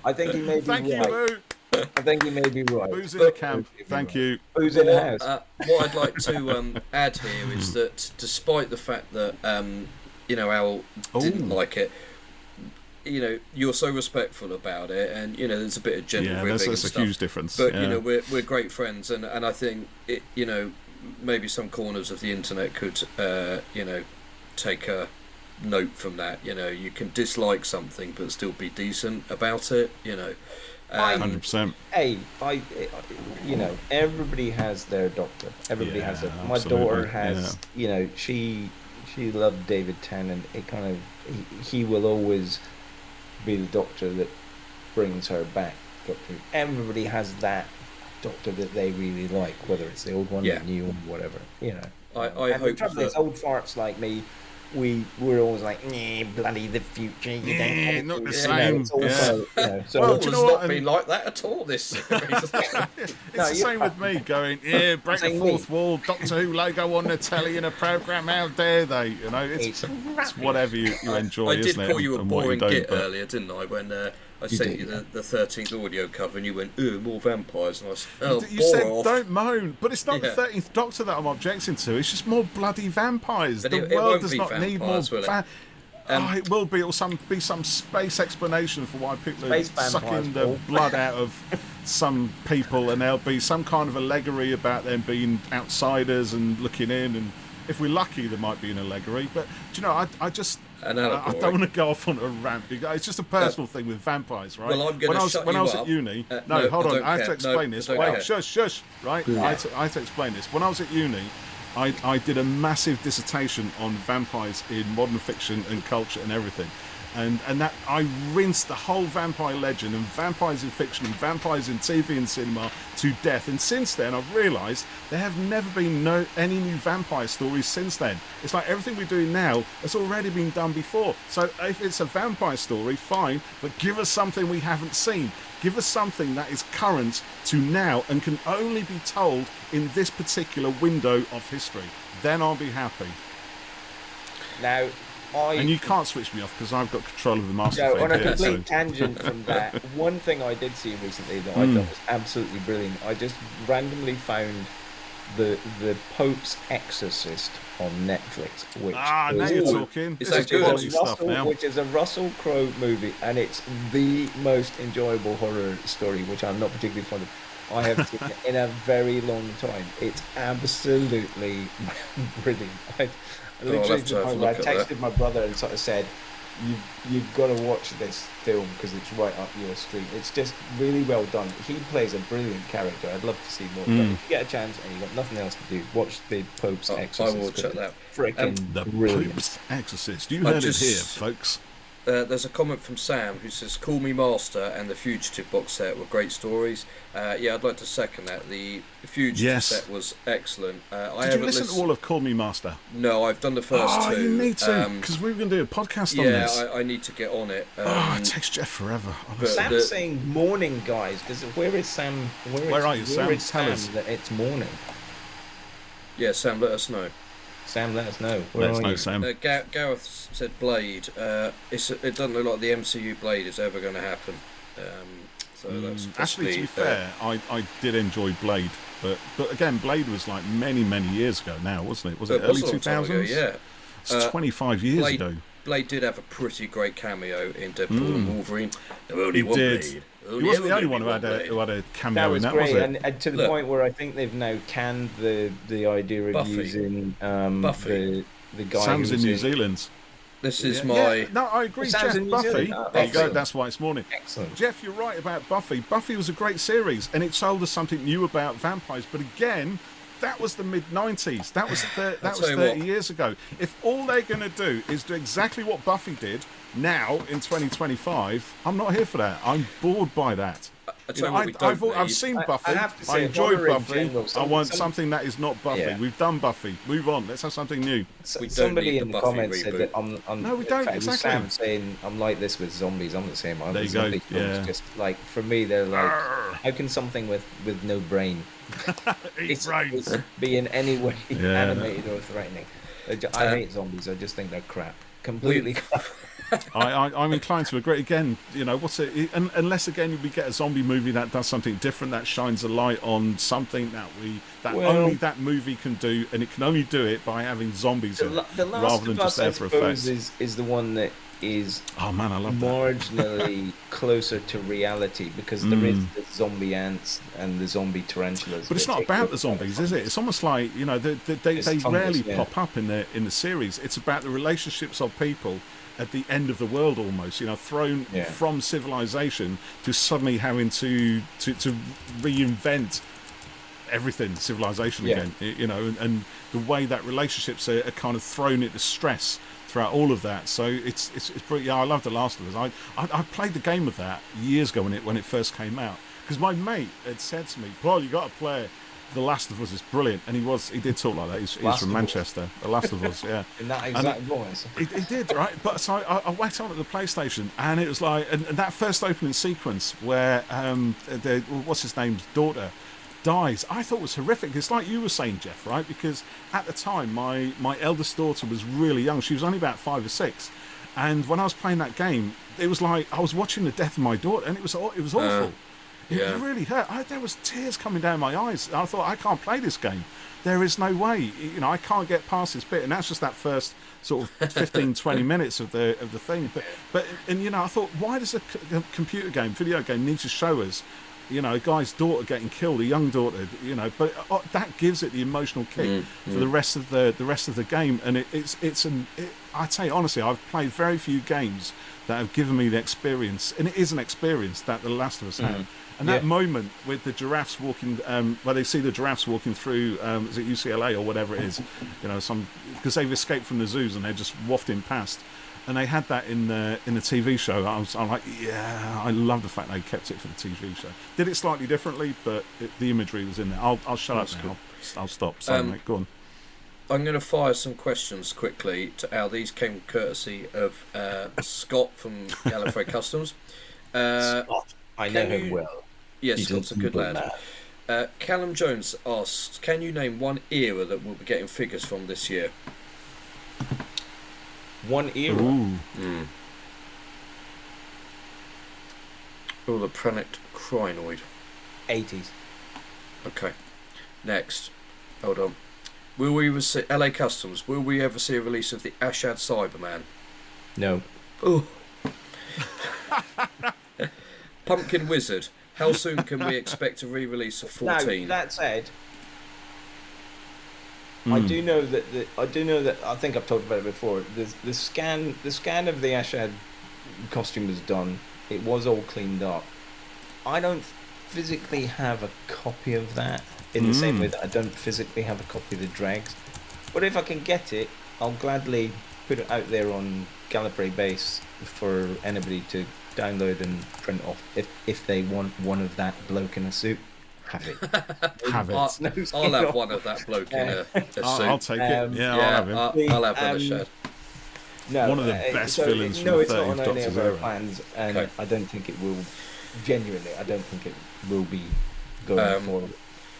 I think he may be right. Thank you, Boo. I think he may be right. Boo's in the camp. Thank you. Boo's in the house. What I'd like to add here is that despite the fact that Al didn't like it, you're so respectful about it, and there's a bit of gentle ribbing. That's a huge difference. But we're great friends, and I think maybe some corners of the internet could take a note from that. You can dislike something but still be decent about it. 100%. Everybody has their Doctor. Everybody has it. My daughter has. She loved David Tennant. It kind of he will always be the Doctor that brings her back. Everybody has that Doctor that they really like, whether it's the old one, the new one, whatever. I hope that old farts like me. We're always like, bloody the future. You don't not the same. So it's not been like that at all. This series. It's the same with me. Going, break the fourth wall. Doctor Who logo on the telly in a programme. How dare they? It's whatever you enjoy. I did isn't call it? you a and what boring you git earlier, didn't I? When I sent you the 13th audio cover, and you went, more vampires. And I said, you said, don't moan. But it's not the 13th Doctor that I'm objecting to. It's just more bloody vampires. But the world does not need more it will be. It will be some space explanation for why people are sucking the blood out of some people, and there'll be some kind of allegory about them being outsiders and looking in, and if we're lucky there might be an allegory. But I just I don't want to go off on a rant. It's just a personal thing with vampires, right? Well, I'm going to shut you up. When I was at uni... hold on. I have to explain this. Wait, shush, right? Yeah. I have to explain this. When I was at uni, I did a massive dissertation on vampires in modern fiction and culture and everything. And that I rinsed the whole vampire legend and vampires in fiction and vampires in TV and cinema to death. And since then, I've realised there have never been any new vampire stories since then. It's like everything we're doing now has already been done before. So if it's a vampire story, fine, but give us something we haven't seen. Give us something that is current to now and can only be told in this particular window of history. Then I'll be happy. Now... and you can't switch me off because I've got control of the master feed on a complete tangent from that, one thing I did see recently that I thought was absolutely brilliant, I just randomly found the Pope's Exorcist on Netflix, which now you're talking. Is that good? Stuff now. Which is a Russell Crowe movie, and it's the most enjoyable horror story, which I'm not particularly fond of. I have seen it in a very long time. It's absolutely brilliant. I texted my brother and sort of said, you've got to watch this film because it's right up your street. It's just really well done. He plays a brilliant character. I'd love to see more. But if you get a chance and you've got nothing else to do, watch the Pope's Exorcist. I will check that. Freaking The brilliant. Pope's Exorcist. You heard it here, folks. There's a comment from Sam who says, "Call Me Master" and the Fugitive box set were great stories. Yeah, I'd like to second that. The Fugitive set was excellent. Did you listen to all of Call Me Master? No, I've done the first two. You need to, because we were going to do a podcast on this. Yeah, I need to get on it. It takes Jeff forever. Sam's saying morning, guys. Where is Sam? Where are you, Sam? Where is Tell us. that it's morning? Yeah, Sam, let us know. Sam, let us know. Let us know, Sam. Gareth said Blade. It doesn't look like the MCU Blade is ever going to happen. So that's actually, to be fair, I did enjoy Blade, but again, Blade was like many years ago now, wasn't it? Was it early 2000s? Yeah, it's 25 years ago. Blade did have a pretty great cameo in Deadpool and Wolverine. He did. He wasn't the only one who had a cameo in that, was it? And to the point where I think they've now canned the idea of using Buffy. the guy Sam's who's in New Zealand. This is my... Yeah, no, I agree, Jeff. Buffy. There you go, that's why it's morning. Excellent. Jeff, you're right about Buffy. Buffy was a great series, and it told us something new about vampires. But again, that was the mid-90s. That was 30 years ago. If all they're going to do is do exactly what Buffy did now in 2025, I'm not here for that. I'm bored by that. I've seen Buffy. I enjoy Buffy. I want something that is not Buffy. Yeah. We've done Buffy. Move on. Let's have something new. Somebody in the comments said that no, we don't. Exactly. Sam saying I'm like this with zombies. I'm the same. There you go. Yeah. Just like for me, they're like, how can something with no brain it's be in any way animated or threatening? I hate zombies. I just think they're crap. Completely crap. I'm inclined to agree. Again, unless again we get a zombie movie that does something different, that shines a light on something that only that movie can do, and it can only do it by having zombies in it, rather than just there for effect. Is the one that is I love marginally closer to reality, because there is the zombie ants and the zombie tarantulas. But it's not about the zombies, is it? It's almost like they rarely pop up in the series. It's about the relationships of people at the end of the world, almost, thrown from civilization to suddenly having to reinvent everything, civilization again, and the way that relationships are kind of thrown into stress throughout all of that. So it's pretty. Yeah, I love The Last of Us. I played the game of that years ago when it first came out, because my mate had said to me, "Paul, you got to play it. The Last of Us is brilliant," and he did talk like that. He's from Manchester. The Last of Us, yeah. In that exact voice. He did, right? But so I went on at the PlayStation, and it was like, and that first opening sequence where what's his name's daughter dies, I thought was horrific. It's like you were saying, Jeff, right? Because at the time, my eldest daughter was really young. She was only about 5 or 6, and when I was playing that game, it was like I was watching the death of my daughter, and it was awful. It really hurt. There was tears coming down my eyes. I thought, I can't play this game. There is no way. I can't get past this bit. And that's just that first sort of 15, 20 minutes of the thing. But I thought, why does a video game need to show us, a guy's daughter getting killed, a young daughter, but that gives it the emotional kick for the rest of the game. And I tell you honestly, I've played very few games that have given me the experience, and it is an experience that The Last of Us had. And that moment with the giraffes walking, where they see the giraffes walking through, is it UCLA or whatever it is, because they've escaped from the zoos and they're just wafting past. And they had that in the TV show. I'm like, yeah, I love the fact they kept it for the TV show. Did it slightly differently, but the imagery was in there. I'll shut up now. I'll stop. Sorry, mate, go on. I'm going to fire some questions quickly to Al. These came courtesy of Scott from Gallifrey Customs. Scott, I know him well. Yes, Scott's a good lad. Callum Jones asks, can you name one era that we'll be getting figures from this year? One era? Ooh. The planet Crinoid. 80s. Okay. Next. Hold on. Will we see LA Customs? Will we ever see a release of the Ashad Cyberman? No. Oh. Pumpkin Wizard. How soon can we expect a re-release of 14? Now, that said, I do know that I think I've talked about it before. The scan of the Ashad costume was done. It was all cleaned up. I don't physically have a copy of that in the same way that I don't physically have a copy of the dregs. But if I can get it, I'll gladly put it out there on Gallifrey Base for anybody to download and print off if they want one of that bloke in a suit. Have it. Have it. I'll have one of that bloke in a suit. I'll take it. Yeah, I'll have him. I'll have one of Shad. No, one of the best villains from the 13th Doctor's era. Plans, and okay. I don't think it will. Genuinely, I don't think it will be going forward.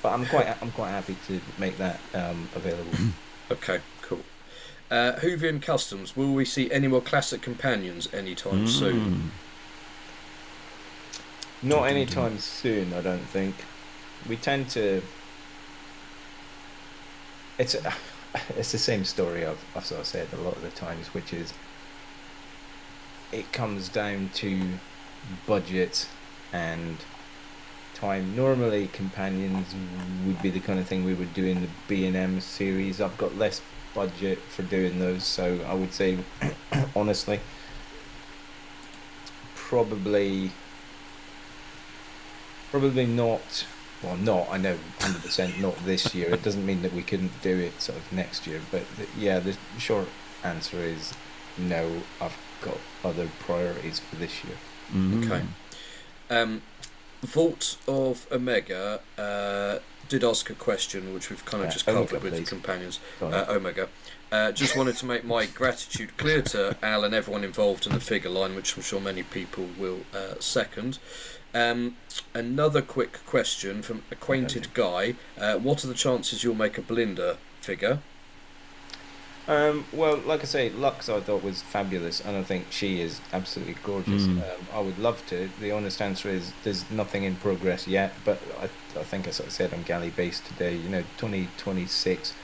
But I'm quite happy to make that available. Okay, cool. Whovian Customs. Will we see any more classic companions anytime soon? Not anytime soon, I don't think. We tend to. It's the same story I've sort of said a lot of the times, which is it comes down to budget and time. Normally, companions would be the kind of thing we would do in the B&M series. I've got less budget for doing those, so I would say, honestly, probably not. Well, I know 100% not this year. It doesn't mean that we couldn't do it sort of next year, but the short answer is no. I've got other priorities for this year. Okay. Vault of Omega did ask a question, which we've kind of just covered with the companions. Omega. Just wanted to make my gratitude clear to Al and everyone involved in the figure line, which I'm sure many people will second. Another quick question from Acquainted Guy. What are the chances you'll make a Belinda figure? Well, like I say, Lux I thought was fabulous, and I think she is absolutely gorgeous. I would love to. The honest answer is there's nothing in progress yet, but I think I sort of said on Galley Base today, 2026,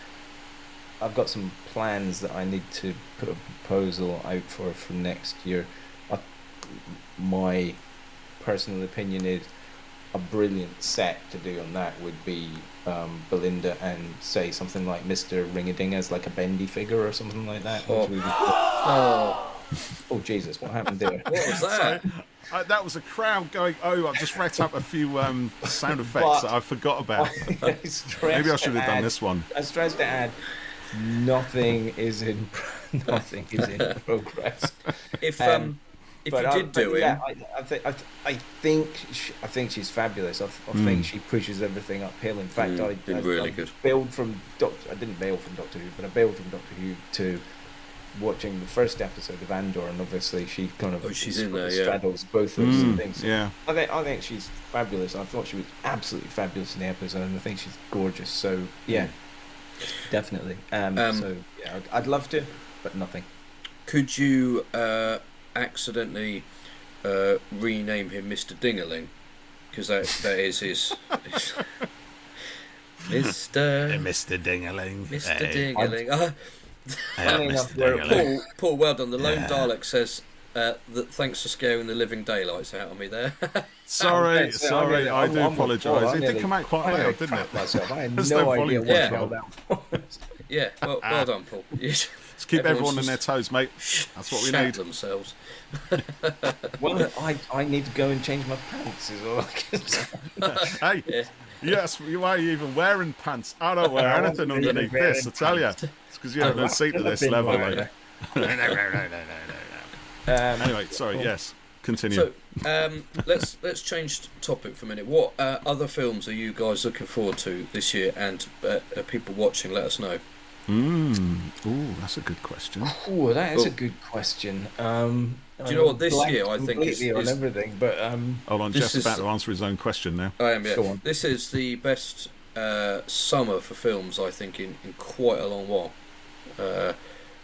I've got some plans that I need to put a proposal out for next year. My personal opinion is a brilliant set to do on that would be Belinda and say something like Mr. Ring-a-Ding as like a bendy figure or something like that. Oh Jesus, what happened there? What was that? That was a crowd going, I've just racked up a few sound effects that I forgot about. Maybe I should have done this one. I stressed to add, nothing is in progress. If you did do it, yeah, I think she's fabulous. I think she pushes everything uphill. In fact, I bailed from Doctor. I didn't bail from Doctor Who, but I bailed from Doctor Who to watching the first episode of Andor, and obviously she kind of she's in there, straddles both those things. Yeah, I think she's fabulous. I thought she was absolutely fabulous in the episode, and I think she's gorgeous. So yeah, definitely. So yeah, I'd love to, but nothing. Could you accidentally rename him Mr. Dingaling? Because that is his Mr. Dingaling. Mr. Dingaling. Paul, well done. The Lone Dalek says that thanks for scaring the living daylights out of me there. Sorry, I do apologise. It did come out quite loud, didn't it? I had no idea what that was. Yeah, well done, Paul. Let's keep everyone on their toes, mate. That's what we need. Themselves. Well, I need to go and change my pants is all I can say. Hey, yes, why are you even wearing pants? I don't wear anything underneath this, I tell you. It's because you have no seat to this level, mate. Anyway, sorry, yes. Continue. So, let's change topic for a minute. What other films are you guys looking forward to this year, and people watching, let us know. That's a good question. Oh, that is a good question. Do you know what, this year I think is on everything, but hold on, Jeff's about to answer his own question now. I am, yeah. Go on. This is the best summer for films, I think, in quite a long while.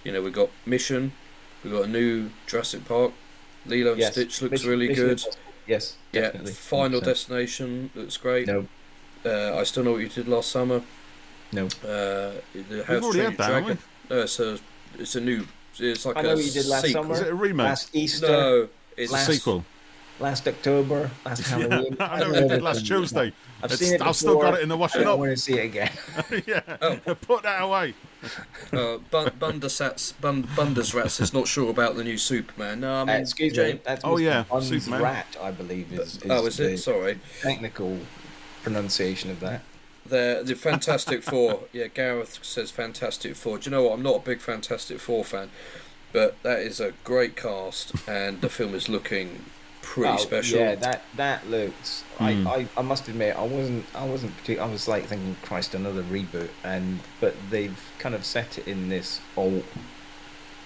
We've got Mission, we've got a new Jurassic Park, Lilo and Stitch looks really good. Yes, definitely. Yeah, Final Destination looks great. No. I Still Know What You Did Last Summer. No. We've already had that, haven't we? No, it's a new. It's like I Know What You Did Last sequel. Summer. Is it a remake? Last Easter. No, it's a sequel. last October, last Halloween. I know we did last Tuesday. I've seen it before. I've still got it in the washing I up. want to see it again. Put that away. Bundesrats is not sure about the new Superman. No, I mean, excuse James, me. That's Superman. Rat, I believe is it? Sorry. Technical pronunciation of that. The Fantastic Four. Yeah, Gareth says Fantastic Four. Do you know what? I'm not a big Fantastic Four fan, but that is a great cast, and the film is looking pretty special. Yeah, that looks. I must admit, I wasn't particularly. I was like thinking, Christ, another reboot, but they've kind of set it in this old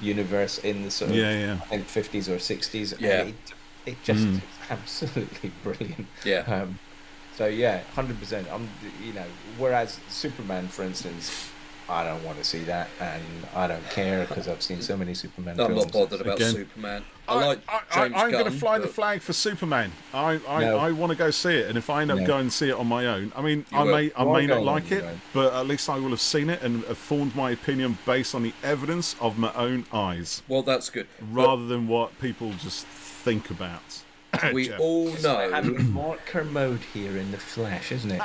universe in the sort of I think 50s or 60s. Yeah, it just is absolutely brilliant. Yeah. So yeah, 100%. Whereas Superman, for instance, I don't want to see that, and I don't care because I've seen so many Superman films. I'm not bothered about Superman. I'm going to fly the flag for Superman. I want to go see it, and if I end up going and see it on my own, I mean, I may not like it, but at least I will have seen it and have formed my opinion based on the evidence of my own eyes. Well, that's good. Rather than what people just think about. We all know. Having Mark Kermode here in the flesh, isn't it?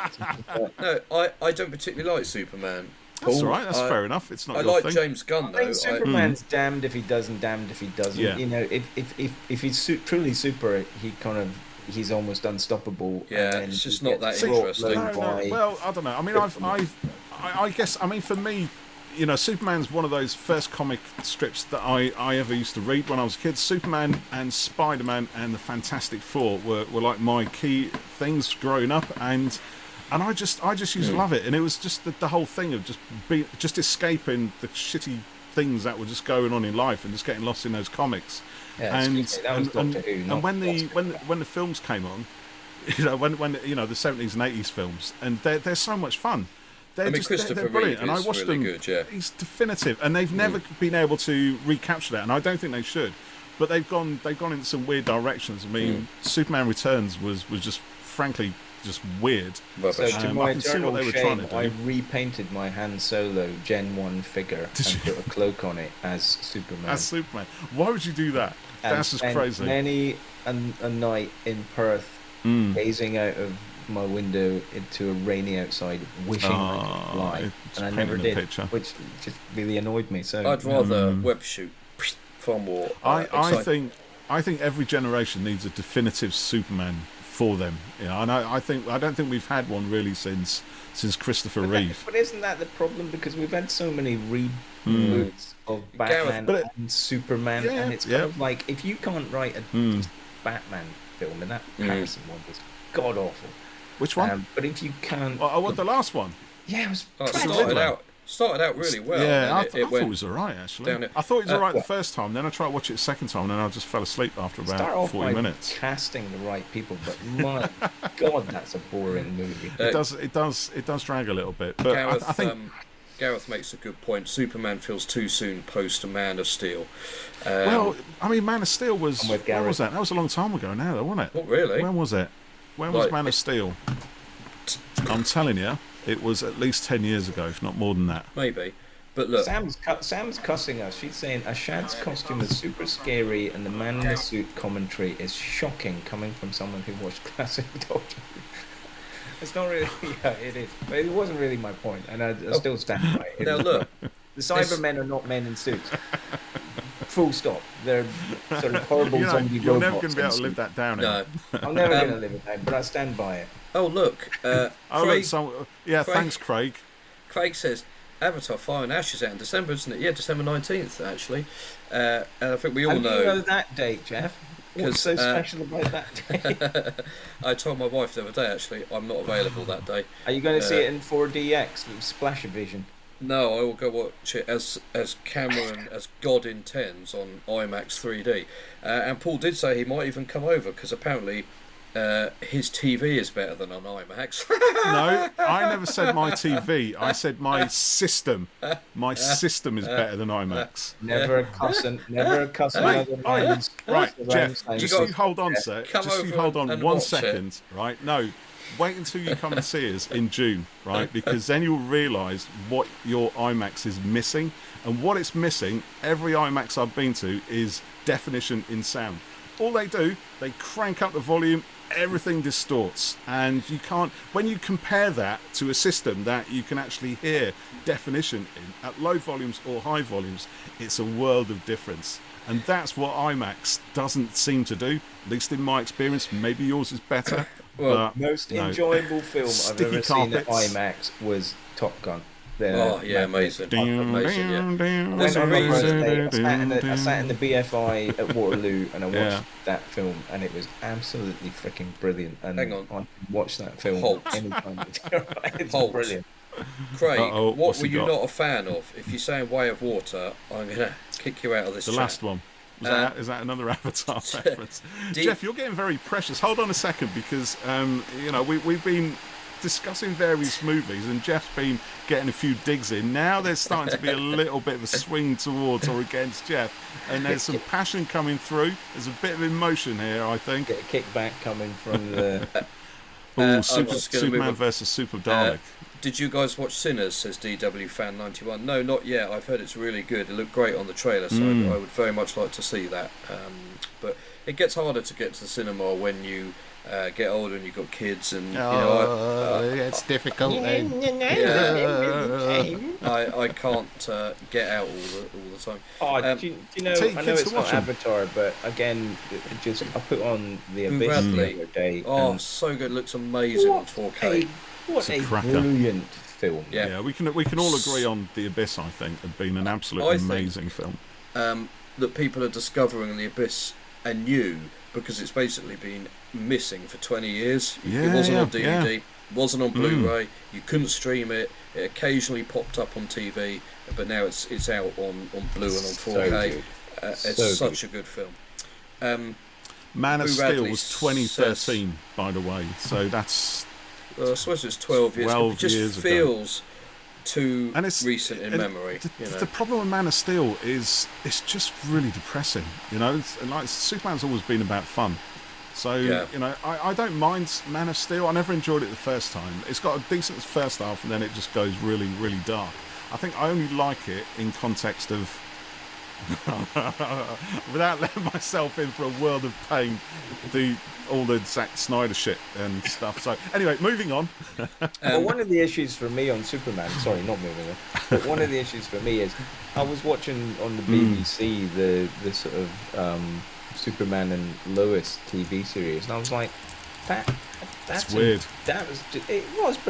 No, I don't particularly like Superman. That's all right. That's fair enough. It's not. I your like thing. James Gunn though. I think Superman's damned if he doesn't, damned if he doesn't. Yeah. You know, if he's truly super, he's almost unstoppable. Yeah, and it's just not that interesting. No, well, I don't know. I mean, I guess. I mean, for me, you know, Superman's one of those first comic strips that I ever used to read when I was a kid. Superman and Spider-Man and the Fantastic Four were like my key things growing up, and I just used to love it. And it was just the whole thing of just escaping the shitty things that were just going on in life and just getting lost in those comics. Yeah, and when the films came on, you know, when you know the 70s and 80s films, and they're so much fun. They're brilliant, Reeve and I watched really them. Good, yeah. He's definitive, and they've never been able to recapture that, and I don't think they should. But they've gone in some weird directions. I mean, Superman Returns was just frankly just weird. So to my eternal shame, I repainted my Han Solo Gen 1 figure and put a cloak on it as Superman. As Superman. Why would you do that? That's just crazy. Many a night in Perth, gazing out of my window into a rainy outside, wishing I could fly, and I never did, which just really annoyed me. So I'd rather web shoot far more. I think every generation needs a definitive Superman for them. You know, and I don't think we've had one really since Christopher Reeve. But isn't that the problem? Because we've had so many reboots of Batman and Superman, and it's kind of like, if you can't write a Batman film, and that Harrison one was god awful. Which one? But if you can't, I want the last one. Yeah, it was. Started out really well. Yeah, I thought it was alright actually. I thought it was alright the first time, then I tried to watch it the second time, and then I just fell asleep after about 40 minutes. Casting the right people, but my god, that's a boring movie. It does drag a little bit, but Gareth, I think Gareth makes a good point. Superman feels too soon post Man of Steel. Well, I mean, Man of Steel was. When was that? That was a long time ago now, though, wasn't it? Not really. When was it? When was Man of Steel? I'm telling you, it was at least 10 years ago, if not more than that. Maybe. But look, Sam's cussing us. She's saying Ashad's costume is super scary, and the man in the suit commentary is shocking, coming from someone who watched classic Doctor. It's not really. Yeah, it is. But it wasn't really my point, and I still stand by it. Now look, the Cybermen are not men in suits. Full stop. They're sort of horrible zombie robots. You're never going to be able to live that down. No, I'm never going to live it down, but I stand by it. Oh look, Craig, thanks, Craig. Craig says Avatar: Fire and Ash is out in December, isn't it? Yeah, December 19th actually. And I think we all know. How do you know that date, Jeff? What's so special about that day? I told my wife the other day actually I'm not available that day. Are you going to see it in 4DX with Splash-O-Vision? No, I will go watch it as Cameron as God intends on IMAX 3D. And Paul did say he might even come over because apparently his TV is better than on IMAX. No, I never said my TV. I said my system. My system is better than IMAX. Never a cussing. Right, Jeff, just you hold on, sir. Just you hold on 1 second, right? No. Wait until you come and see us in June, right? Because then you'll realise what your IMAX is missing. And what it's missing, every IMAX I've been to, is definition in sound. all they do, they crank up the volume, everything distorts, and you can't. When you compare that to a system that you can actually hear definition in at low volumes or high volumes, it's a world of difference. And that's what IMAX doesn't seem to do, at least in my experience. Maybe yours is better. Well, most enjoyable film I've ever seen at IMAX was Top Gun. Amazing. I sat in the BFI at Waterloo and I watched that film, and it was absolutely freaking brilliant. And hang on, I watch that film anytime. It's brilliant. Craig, what were you not a fan of? If you're saying Way of Water, I'm gonna kick you out of this. The last one. Is that another Avatar reference? Jeff, you're getting very precious. Hold on a second, because we've been discussing various movies, and Jeff's been getting a few digs in. Now there's starting to be a little bit of a swing towards or against Jeff, and there's some passion coming through. There's a bit of emotion here, I think. Get a kickback coming from the Superman versus Super Dalek. Did you guys watch Sinners, says DW Fan 91? No, not yet. I've heard it's really good. It looked great on the trailer, so I would very much like to see that. But it gets harder to get to the cinema when you get older and you've got kids, and it's difficult. I can't get out all the time. Do you know? I know it's not Avatar, but again, I put on The Abyss the other day. Oh, so good! Looks amazing on 4K. What a brilliant film! Yeah, we can all agree on The Abyss. I think had been an absolutely amazing film. That people are discovering The Abyss anew, because it's basically been missing for 20 years. It wasn't on DVD, wasn't on Blu-ray. You couldn't stream it. It occasionally popped up on TV, but now it's out on Blu and on 4K. It's such a good film. Man of Steel was 2013, by the way. So that's. I suppose it's 12 years. It just feels too recent in memory. The problem with Man of Steel is it's just really depressing. Like Superman's always been about fun. So, I don't mind Man of Steel. I never enjoyed it the first time. It's got a decent first half, and then it just goes really, really dark. I think I only like it in context of, without letting myself in for a world of pain, all the Zack Snyder shit and stuff. So, anyway, moving on. Well, one of the issues for me on Superman, sorry, not moving on, but one of the issues for me is I was watching on the BBC the sort of Superman and Lois TV series, and I was like, that's weird. But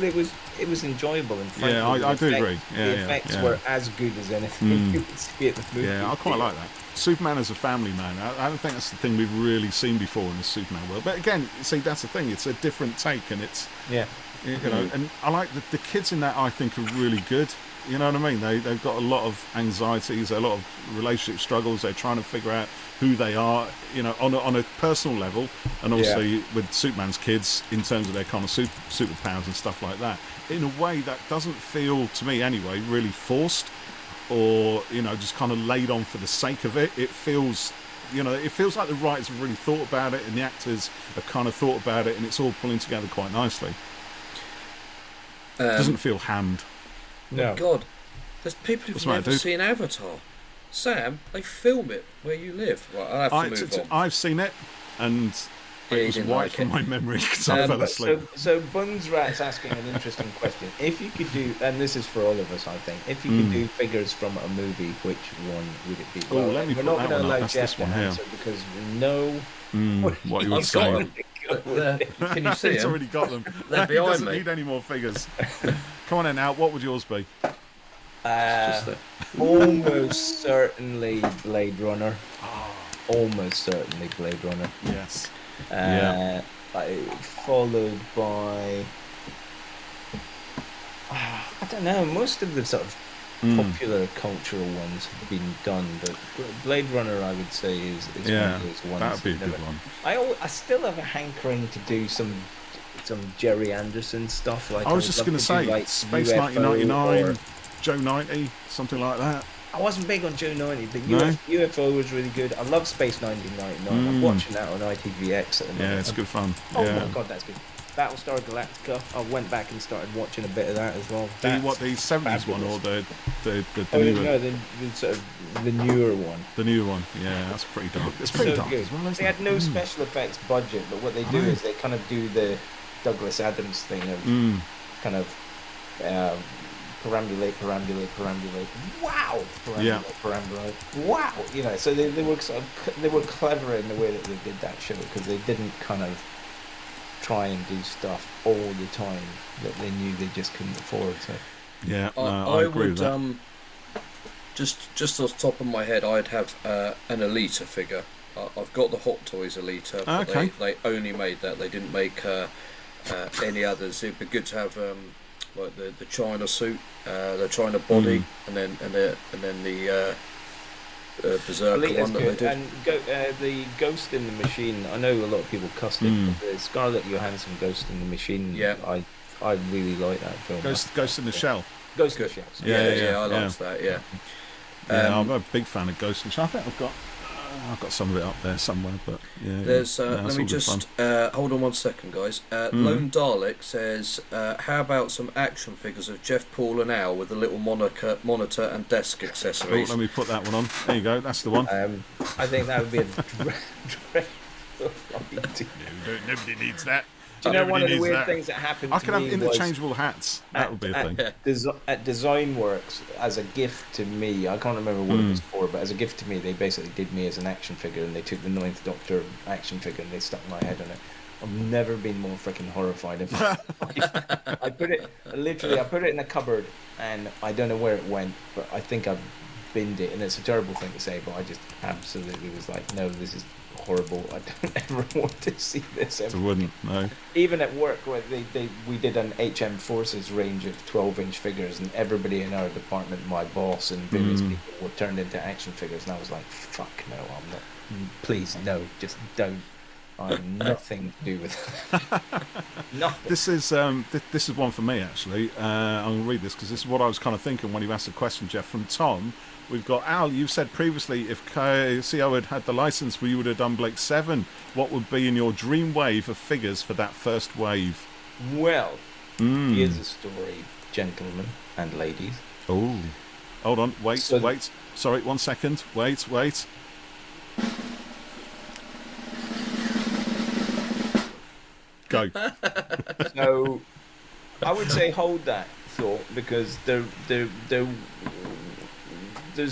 it was enjoyable, and frankly, I do agree. The effects were as good as anything you would see at the movie. Yeah, I quite like that. Superman as a family man. I don't think that's the thing we've really seen before in the Superman world. But again, see, that's the thing. It's a different take, and it's and I like the kids in that. I think are really good. You know what I mean? They've got a lot of anxieties, a lot of relationship struggles. They're trying to figure out who they are, on a personal level, and obviously with Superman's kids in terms of their kind of superpowers and stuff like that. In a way that doesn't feel, to me anyway, really forced, or just kind of laid on for the sake of it. It feels like the writers have really thought about it, and the actors have kind of thought about it, and it's all pulling together quite nicely. It doesn't feel hammed. No. God, there's people who've never seen Avatar. Sam, they film it where you live. Right, I'll have to move on. I've seen it, and it was wiped from my memory because I fell asleep. So Buns Rat's asking an interesting question. If you could do, and this is for all of us, I think, if you could do figures from a movie, which one would it be? Well, let me put that one up. That's this one here. Because we know what you were saying. Can you see He's already got them. They're he behind doesn't me. need any more figures. Come on in, Al. What would yours be? Almost certainly Blade Runner. Almost certainly Blade Runner. Yes. Followed by I don't know. Most of the sort of popular cultural ones have been done, but Blade Runner, I would say, is one of those ones. That would be a good one. I still have a hankering to do some Jerry Anderson stuff. Like I was just going to say, like Space UFO 1999, Joe 90, something like that. I wasn't big on Joe 90, but UFO was really good. I love Space 1999. I'm watching that on ITVX at the moment. Yeah, it's good fun. Oh my god, that's good. Battlestar Galactica. I went back and started watching a bit of that as well. The 70s one or the newer? No, the sort of the newer one. The newer one, yeah, that's pretty dark. It's pretty dark as well, isn't They had no special effects budget, but what they do is they kind of do the Douglas Adams thing of kind of perambulate. Wow, perambulate. Wow, you know. So they were clever in the way that they did that show, because they didn't kind of try and do stuff all the time that they knew they just couldn't afford. So yeah, I agree with that. Just off the top of my head, I'd have an Alita figure. I've got the Hot Toys Alita, but they only made that. They didn't make any others. It'd be good to have like the China suit, the China body, and then the Berserker Alita's one that good. they did. And the Ghost in the Machine. I know a lot of people cussed it, but the Scarlett Johansson Ghost in the Machine. Yeah, I really like that film. Ghost in the Shell. Ghost in the Shell. Yeah, I liked that. Yeah. I'm a big fan of Ghost in the Shell. I think I've got some of it up there somewhere, but yeah. There's let me just hold on one second, guys. Lone Dalek says, "How about some action figures of Jeff, Paul, and Al with a little monitor and desk accessories?" Let me put that one on. There you go. That's the one. I think that would be a dreadful idea. Nobody needs that. Do you know one of the weird things that happened to me? I could have interchangeable hats. That would be a thing. At Design Works, as a gift to me, I can't remember what it was for, but as a gift to me, they basically did me as an action figure, and they took the Ninth Doctor action figure and they stuck my head on it. I've never been more freaking horrified. I put it in a cupboard, and I don't know where it went, but I think I've binned it, and it's a terrible thing to say, but I just absolutely was like, no, this is horrible. I don't ever want to see this ever. I wouldn't, no. Even at work, where we did an HM Forces range of 12-inch figures, and everybody in our department, my boss and various people, were turned into action figures, and I was like, fuck no, I'm not. Please, no, just don't. I have nothing to do with it. Nothing. This is one for me, actually. I'm going to read this because this is what I was kind of thinking when you asked the question, Jeff. From Tom, we've got Al. You've said previously if CO had the license, we would have done Blake 7. What would be in your dream wave of figures for that first wave? Well, here's a story, gentlemen and ladies. Oh, hold on. Wait. Sorry, 1 second. Wait. Go. So, I would say hold that thought, because there's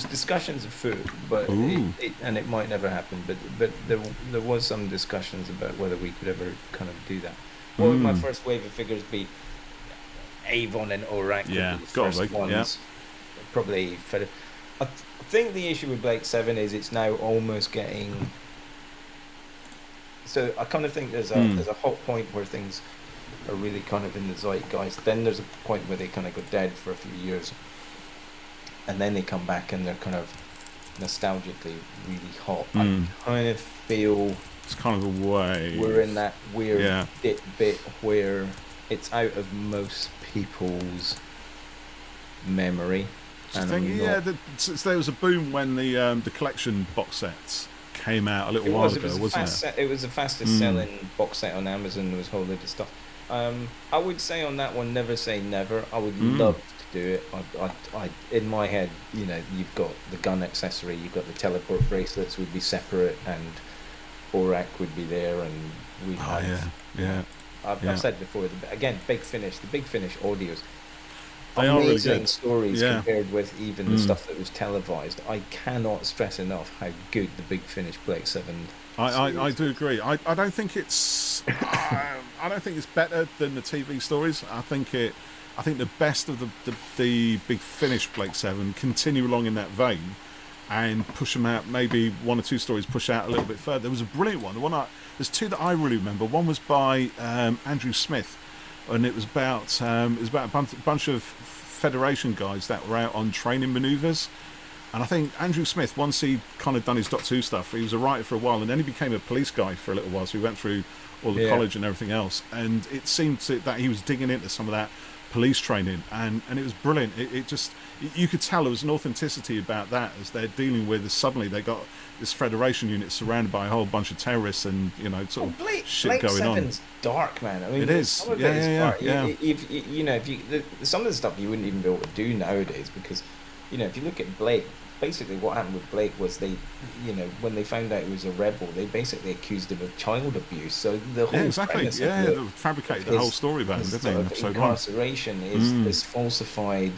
discussions afoot, but it might never happen. But there was some discussions about whether we could ever kind of do that. What would my first wave of figures be? Avon and Orac. Yeah, would be the first ones. Yeah. Probably. I think the issue with Blake 7 is it's now almost getting. So I kind of think there's a hot point where things are really kind of in the zeitgeist. Then there's a point where they kind of go dead for a few years, and then they come back and they're kind of nostalgically really hot. I kind of feel it's kind of a way we're in that weird bit where it's out of most people's memory. I think there was a boom when the collection box sets came out a little while ago, wasn't it? It was the fastest selling box set on Amazon. There was a whole load of stuff. I would say on that one, never say never. I would love to do it. I in my head, you know, you've got the gun accessory, you've got the teleport bracelets would be separate, and Borak would be there, and we'd have. I've said before. Again, the Big Finish audios. They are really amazing good. stories compared with even the stuff that was televised. I cannot stress enough how good the Big Finish Blake 7 I do agree. I don't think it's I don't think it's better than the TV stories. I think the best of the Big Finish Blake 7 continue along in that vein and push them out. Maybe one or two stories push out a little bit further. There was a brilliant one. There's two that I really remember. One was by Andrew Smith, and it was about a bunch of Federation guys that were out on training manoeuvres. And I think Andrew Smith, once he'd kind of done his Doctor Who stuff, he was a writer for a while, and then he became a police guy for a little while, so he went through all the college and everything else. And it seemed that he was digging into some of that police training, and it was brilliant. It just, you could tell there was an authenticity about that as they're dealing with. Suddenly they got this Federation unit surrounded by a whole bunch of terrorists, and sort of shit Blake going 7's dark, man. I mean, it is. Some of Yeah, it is yeah, dark. yeah. If some of the stuff you wouldn't even be able to do nowadays, because if you look at Blake, basically what happened with Blake was they, when they found out he was a rebel, they basically accused him of child abuse. So the whole exactly. They fabricated the whole story about him, didn't they? Incarceration is this falsified.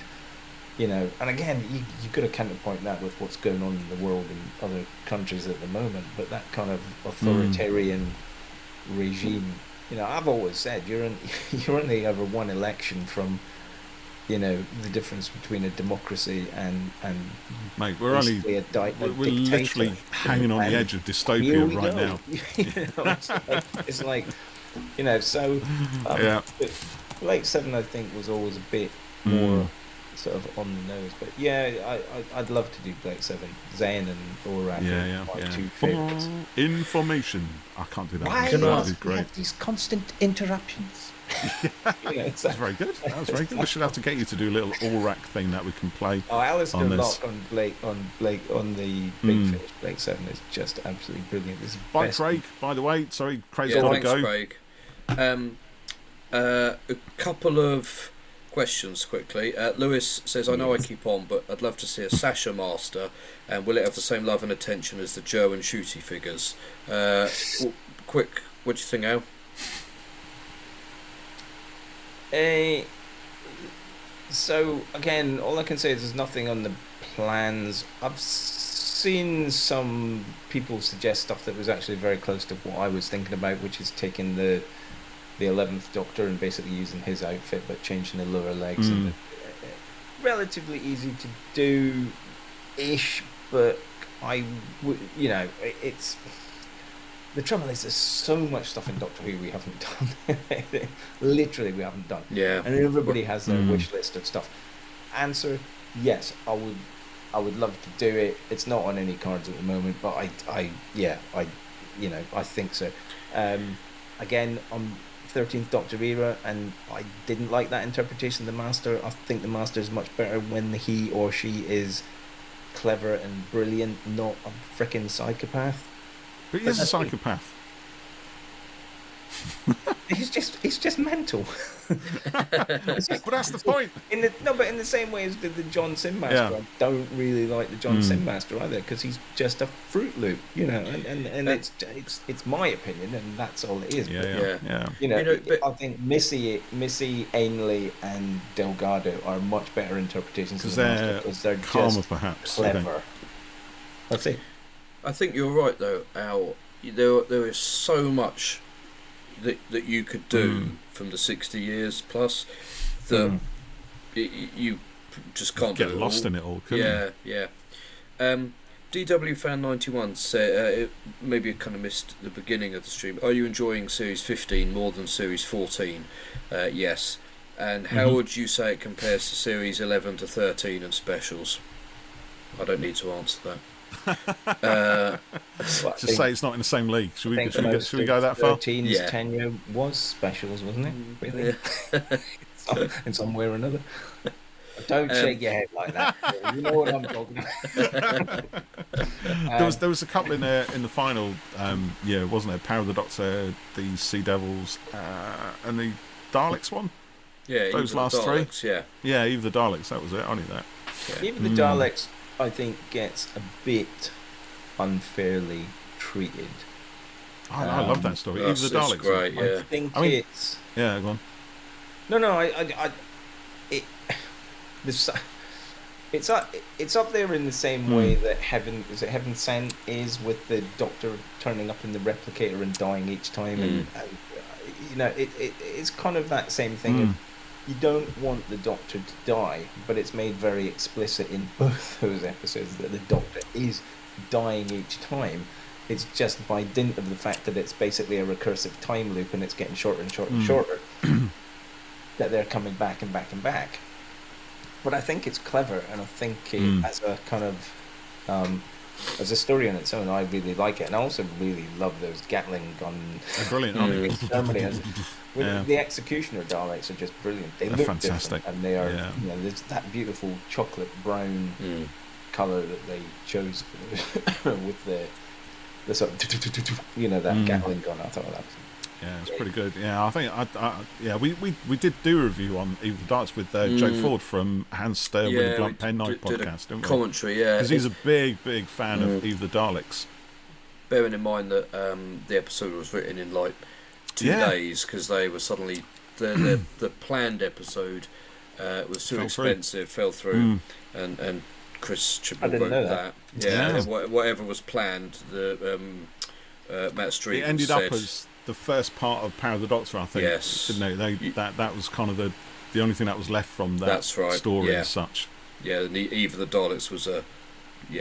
And again, you got to counterpoint that with what's going on in the world in other countries at the moment. But that kind of authoritarian regime, I've always said you're only ever one election from, the difference between a democracy and mate, we're literally hanging on the edge of dystopia right now. It's like, so Blake 7, I think, was always a bit more sort of on the nose, but I'd love to do Blake 7, Zen and Thorak. My two favorites. Information. I can't do that. Why that is great. We have these constant interruptions? That's very good. That was very good. We should have to get you to do a little Thorak thing that we can play. Alistair Locke on Blake on the Big Finish. Blake 7 is just absolutely brilliant. This is by Craig, by the way. Sorry, Craig's got to go. Craig. A couple of questions quickly. Lewis says, I know I keep on, but I'd love to see a Sasha Master, and will it have the same love and attention as the Joe and Shooty figures? Quick, what do you think, Al? So again, all I can say is there's nothing on the plans. I've seen some people suggest stuff that was actually very close to what I was thinking about, which is taking the 11th Doctor and basically using his outfit but changing the lower legs. And relatively easy to do ish, but I would, it's the trouble is there's so much stuff in Doctor Who we haven't done. Literally we haven't done. Yeah. And everybody has their wish list of stuff. Answer, yes, I would love to do it. It's not on any cards at the moment, but I think so. Again, I'm 13th Doctor era, and I didn't like that interpretation of the Master. I think the Master is much better when he or she is clever and brilliant, not a frickin' psychopath. But he is a psychopath. He's just mental. But that's the point. But in the same way as the John Sim Master, I don't really like the John Sim Master either, because he's just a Fruit Loop, and it's my opinion, and that's all it is. I think Missy, Ainley, and Delgado are much better interpretations of the Master because they're calmer, just perhaps clever. That's it. I think you're right though, Al. There is so much that you could do from the 60 years plus that you just can't get lost in it all, couldn't you? DW Fan 91 said maybe I kind of missed the beginning of the stream. Are you enjoying Series 15 more than Series 14? Yes. And how would you say it compares to Series 11 to 13 and specials? I don't need to answer that. Just say it's not in the same league. Should we go that far? 13's tenure was specials, wasn't it? Really? In some way or another. Don't shake your head like that. You know what I'm talking about. There was a couple in the final. Wasn't there? Power of the Doctor, the Sea Devils, and the Daleks one. Yeah, those last Daleks, three. Yeah, even the Daleks. That was it. Only that. Yeah. Even the Daleks, I think, gets a bit unfairly treated. I love that story. Even the Daleks, great. Yeah. I think it's. Yeah, go on. No. It's up there in the same way that Heaven Sent is, with the Doctor turning up in the replicator and dying each time, and it's kind of that same thing. Of, you don't want the Doctor to die, but it's made very explicit in both those episodes that the Doctor is dying each time. It's just by dint of the fact that it's basically a recursive time loop and it's getting shorter and shorter and shorter that they're coming back and back and back. But I think it's clever, and I think it, as a kind of as a story on its own, I really like it, and I also really love those Gatling gun. They're brilliant, aren't they? Exterminate has. The executioner Daleks are just brilliant. They look fantastic, different, and they are. You know, there's that beautiful chocolate brown color that they chose with the sort of, you know, that Gatling gun. I thought that was. Yeah, it's pretty good. Yeah, I think we did do a review on Eve of the Darks with Joe Ford from Hans Stair with the Blunt Pen Night podcast, didn't we? Commentary, because he's a big fan of Eve of the Daleks. Bearing in mind that the episode was written in like 2 days, because they were suddenly the planned episode was too expensive, fell through, and Chris Chippell wrote that. Yeah, whatever was planned, the Matt Street it ended up as the first part of Power of the Doctor, I think. Yes, didn't it? That was kind of the only thing that was left from that story as such. Yeah, and Eve of the Daleks was a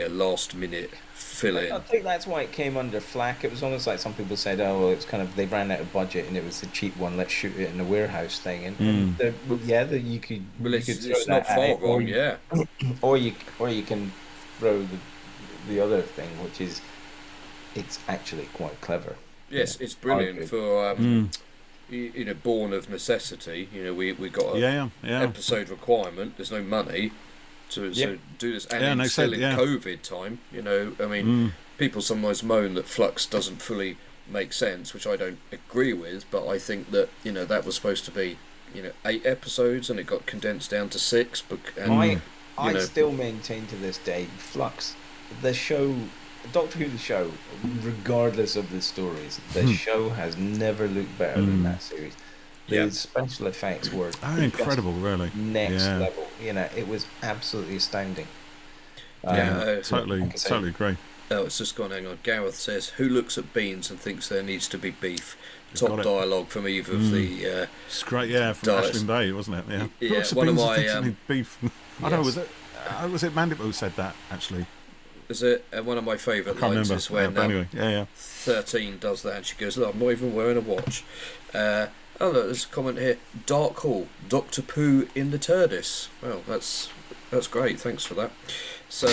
last minute fill-in. I think that's why it came under flack. It was almost like some people said, "Oh, well, it's kind of they ran out of budget and it was the cheap one. Let's shoot it in a warehouse thing." And you could. Well, it's not far wrong, yeah. Or you can throw the other thing, which is it's actually quite clever. Yes, it's brilliant for you know, born of necessity. You know, we got an episode requirement. There's no money to do this, and it's still in COVID time. You know, I mean, people sometimes moan that Flux doesn't fully make sense, which I don't agree with. But I think that, you know, that was supposed to be, you know, 8 episodes, and it got condensed down to 6. I still maintain to this day, Flux, the show. Doctor Who the show, regardless of the stories, the show has never looked better than that series. The special effects were incredible, really. Next level. You know, it was absolutely astounding. Totally agree. Oh, it's just gone. Hang on. Gareth says, "Who looks at beans and thinks there needs to be beef?" Top dialogue from either of the. It's great, from Ashley Bay, wasn't it? Yeah. Yeah. Who looks at One of beans my and thinks they need beef. I don't know. Was it Mandip who said that actually? Is it one of my favourite lines is when 13 does that and she goes, "Look, I'm not even wearing a watch." Oh look, there's a comment here. Dark Hall, Dr. Pooh in the TARDIS. Well, that's great. Thanks for that. So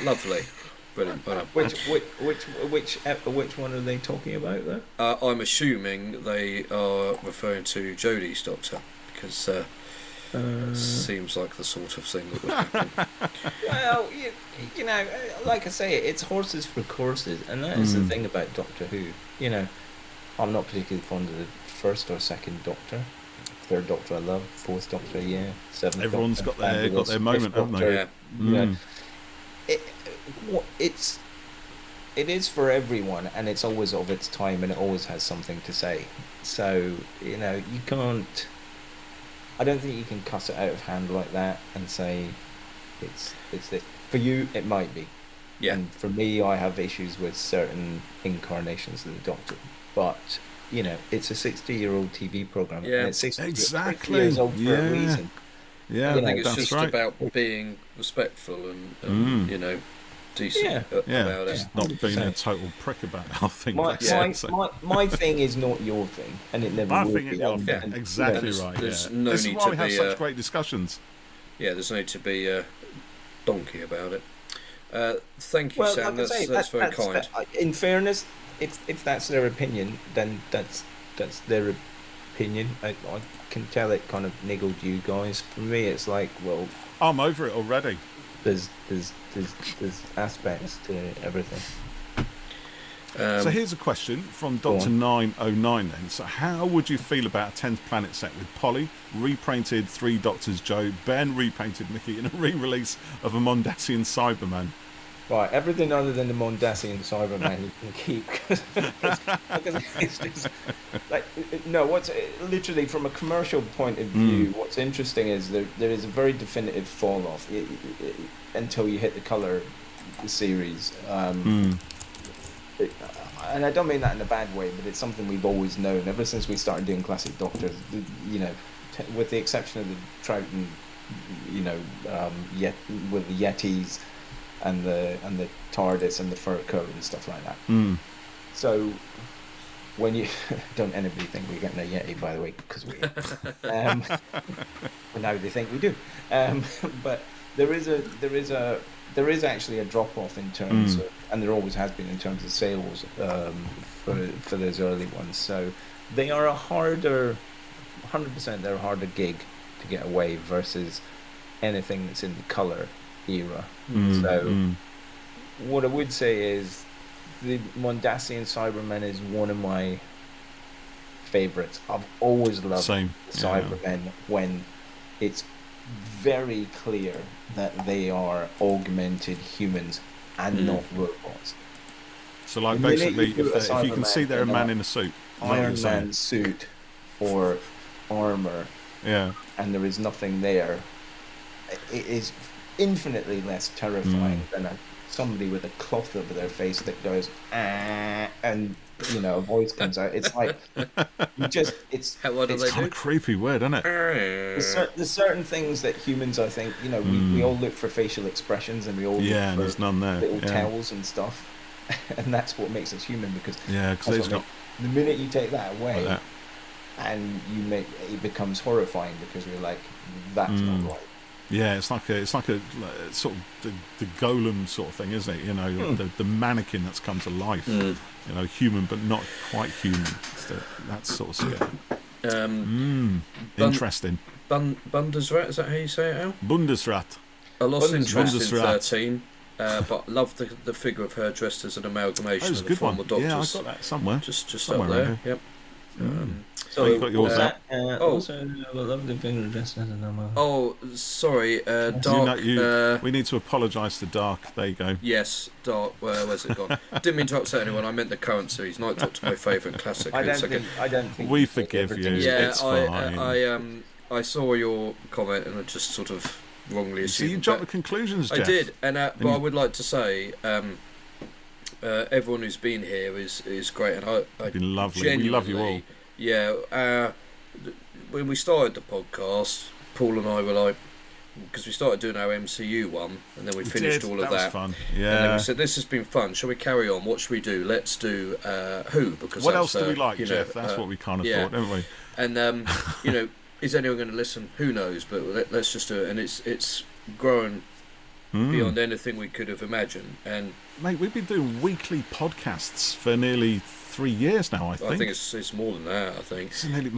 lovely, brilliant. Which one are they talking about there? I'm assuming they are referring to Jodie's Doctor, because seems like the sort of thing that would happen. Well, you know, like I say, it's horses for courses, and that is the thing about Doctor Who. You know, I'm not particularly fond of the first or second Doctor. Third Doctor I love, fourth Doctor, seventh. Everyone's Doctor, got their moment, haven't they? Yeah. You know, it is for everyone, and it's always of its time, and it always has something to say. So, you know, you can't. I don't think you can cuss it out of hand like that and say it's this. For you, it might be. Yeah. And for me, I have issues with certain incarnations of the Doctor. But, you know, it's a 60-year-old TV program. Yeah, and it's 60 years old for a reason. Yeah, I think it's just about being respectful and you know, decent about it. Not being a total prick about it, I think. My thing is not your thing, and it never will be. Exactly right. There's no this need is why we to have be such great discussions. Yeah, there's no need to be donkey about it. Thank you, Sam. Like that's very kind. In fairness, if that's their opinion, then that's their opinion. I can tell it kind of niggled you guys. For me, it's like, well, I'm over it already. There's aspects to everything. So here's a question from Dr. 909 then. So how would you feel about a 10th Planet set with Polly, repainted 3 Doctors Joe, Ben repainted Mickey, and a re-release of a Mondasian Cyberman? Right, everything other than the Mondasian Cyberman you can keep. It's just, like, no, what's literally from a commercial point of view, what's interesting is there is a very definitive fall off until you hit the colour series. And I don't mean that in a bad way, but it's something we've always known ever since we started doing classic Doctors. You know, with the exception of the Troughton, you know, with the Yetis. And the TARDIS and the fur coat and stuff like that. So when you don't anybody think we're getting a Yeti, by the way, because we well, now they think we do. But there is a there is actually a drop off in terms of, and there always has been in terms of sales for those early ones. So they are a harder, 100%. They're a harder gig to get away versus anything that's in the colour era. So what I would say is the Mondasian Cybermen is one of my favourites. I've always loved Cybermen when it's very clear that they are augmented humans and not robots. So, like, basically, if you can see they're a man in a suit, Iron Man suit or armour, and there is nothing there, it is infinitely less terrifying than somebody with a cloth over their face that goes and a voice comes out. It's like it's kind of creepy word, isn't it? There's certain things that humans, I think, we all look for facial expressions, and we all look for there's none there. Little tells and stuff, and that's what makes us human. Because the minute you take that away, and it becomes horrifying, because you're like, that's not right. Yeah, it's like a sort of the golem sort of thing, isn't it? The mannequin that's come to life. Human but not quite human. That sort of scale. Interesting. Bundesrat, is that how you say it, Al? Bundesrat. I lost interest in 13, but loved the figure of her dressed as an amalgamation of the former Doctors. Yeah, I got that somewhere. Just somewhere up there. Yep. So you got yours up. Also, I love the figure dressed as an amalgamation. Oh, sorry, Dark. We need to apologise to Dark. There you go. Yes, Dark. Where's it gone? Didn't mean to upset anyone. I meant the current series. Night Doctor, my favourite classic. I don't think we forgive you. Yeah, it's fine. I saw your comment and I just sort of wrongly assumed. So you jumped to conclusions, Jeff. I did, but I would like to say, everyone who's been here is great, and It's been lovely. We love you all. Yeah, when we started the podcast, Paul and I were like, because we started doing our MCU one, and then we finished all of that. That was fun. Yeah. And then we said, this has been fun. Shall we carry on? What should we do? Let's do Who? Because what else do we like, Jeff? That's what we kind of thought, don't we? And is anyone going to listen? Who knows? But let's just do it. And it's grown beyond anything we could have imagined. And mate, we've been doing weekly podcasts for nearly 3 years now. I think it's more than that. I think it's nearly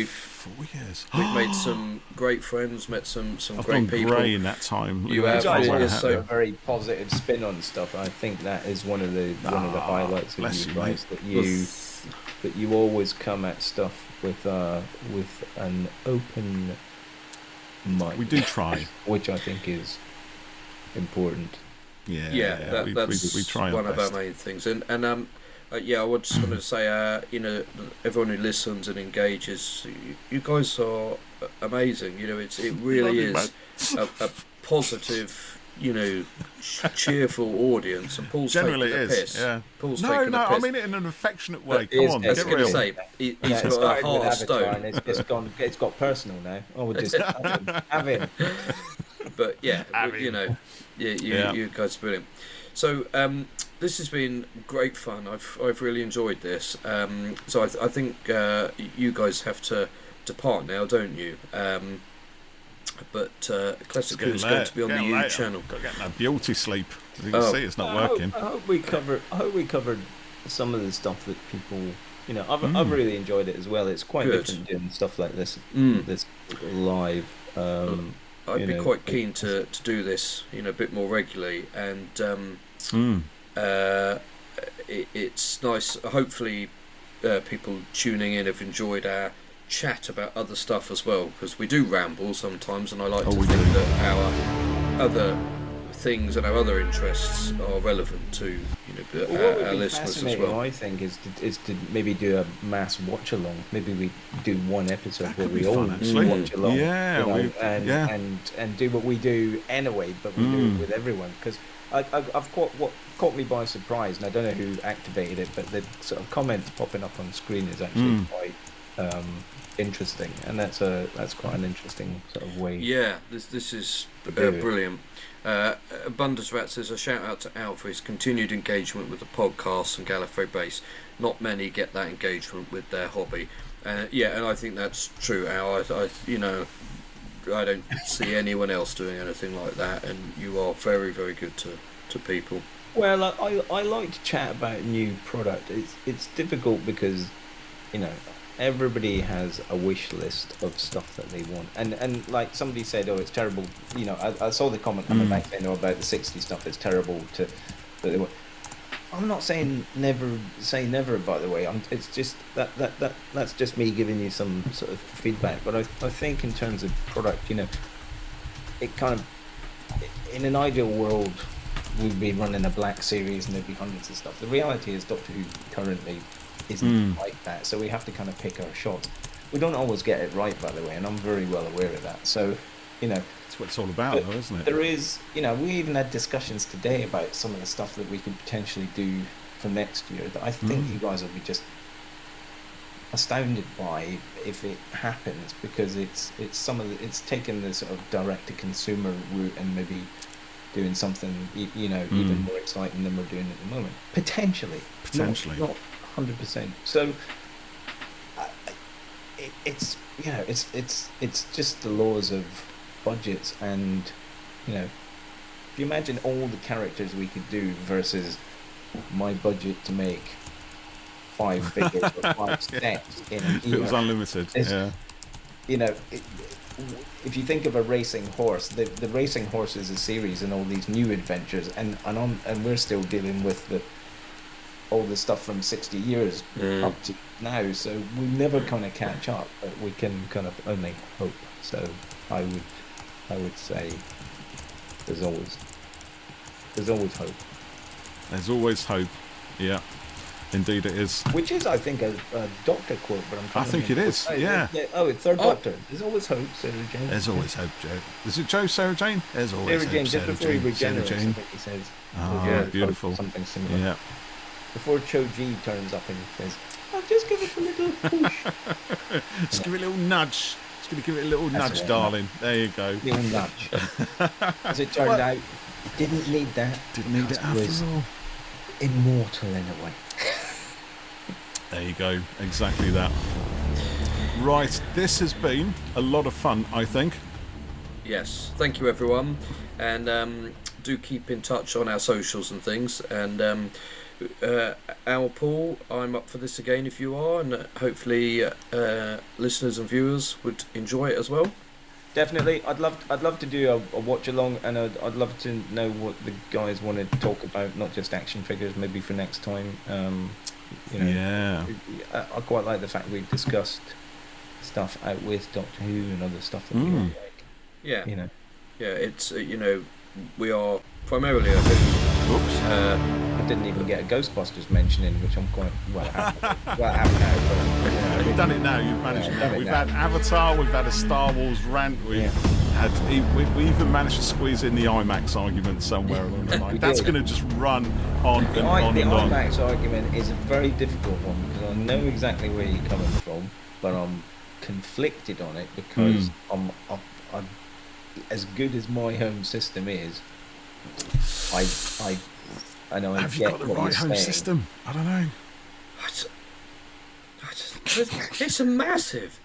4 years. We've made some great friends, met some I've great people. Grey in that time. You have also a very positive spin on stuff. I think that is one of the highlights of you guys, that you always come at stuff with an open mind. We do try, which I think is important. Yeah, that's we try one of our main things. And I just wanted to say, everyone who listens and engages, you guys are amazing. It really is a positive, cheerful audience. And Paul's generally taking the piss. Yeah. Paul's taking the piss. I mean it in an affectionate way. Come on, get real. He's got a heart of stone. It's got personal now. I would just have him. But you guys are brilliant. So this has been great fun. I've really enjoyed this. So I think you guys have to depart now, don't you? But Classic Who is going to be on the U channel. Got to get that beauty sleep. As you can see, it's not working. I hope we covered some of the stuff that people. I've really enjoyed it as well. It's quite different doing stuff like this live. I'd be quite keen to do this, a bit more regularly, and it's nice. Hopefully, people tuning in have enjoyed our chat about other stuff as well, because we do ramble sometimes, and I like to think that our other things and our other interests are relevant to our listeners as well. I think is to maybe do a mass watch along. Maybe we do one episode where we all watch along. And do what we do anyway, but we do it with everyone, because I've caught me by surprise, and I don't know who activated it, but the sort of comments popping up on screen is actually quite interesting, and that's quite an interesting sort of way. Yeah, this is brilliant. Bundesrat says, a shout out to Al for his continued engagement with the podcast and Gallifrey base. Not many get that engagement with their hobby. And I think that's true, Al. don't see anyone else doing anything like that, and you are very, very good to people. Well, I like to chat about new product. It's difficult because, everybody has a wish list of stuff that they want, and like somebody said, oh, it's terrible. I saw the comment coming back saying, about the 60 stuff. It's terrible that they want. I'm not saying never say never. By the way, it's just that's just me giving you some sort of feedback. But I think in terms of product, it kind of, in an ideal world, we'd be running a black series and there'd be hundreds of stuff. The reality is Doctor Who currently isn't like that, so we have to kind of pick our shots. We don't always get it right, by the way, and I'm very well aware of that. So, that's what it's all about, though, isn't it? There is, we even had discussions today about some of the stuff that we could potentially do for next year that I think you guys will be just astounded by if it happens, because it's taken the sort of direct to consumer route and maybe doing something even more exciting than we're doing at the moment, potentially not 100%. So it's just the laws of budgets, and if you imagine all the characters we could do versus my budget to make 5 figures or 5 sets in a year. If it was unlimited, yeah. If you think of a racing horse, the racing horse is a series and all these new adventures, and we're still dealing with all the stuff from 60 years up to now, so we never kind of catch up, but we can kind of only hope. So I would say there's always hope. There's always hope. Yeah, indeed it is. Which is, I think, a Doctor quote, but I think it is. Yeah. Oh, it's Third Doctor. There's always hope, Sarah Jane. There's always hope, Joe. Is it Joe, Sarah Jane? There's always Sarah Jane, hope, just before he regenerates, I think he says. Oh, beautiful. Something similar. Yeah. Before Cho-Ji turns up and he says, "I'll just give it a little push." Just give it a little nudge. Just going to give it a little nudge, darling. There you go. Little nudge. As it turned out, didn't need that. Didn't need it after all. Immortal in a way. There you go. Exactly that. Right. This has been a lot of fun, I think. Yes. Thank you, everyone. And do keep in touch on our socials and things. And Al Paul, I'm up for this again if you are. And hopefully listeners and viewers would enjoy it as well. Definitely. I'd love to do a watch along, and I'd love to know what the guys want to talk about, not just action figures, maybe for next time. Yeah. I quite like the fact we've discussed stuff out with Doctor Who and other stuff that we like. Yeah. Yeah, it's we are primarily a I didn't even get a Ghostbusters mention in, which I'm quite happy now. You've done it now. You've managed it. We've had Avatar. We've had a Star Wars rant. We even managed to squeeze in the IMAX argument somewhere along the line. That's going to just run on and on the and on. The IMAX argument is a very difficult one, because I know exactly where you're coming from, but I'm conflicted on it because I'm as good as my home system is. I know. Have you got the right home system? I don't know. It's a massive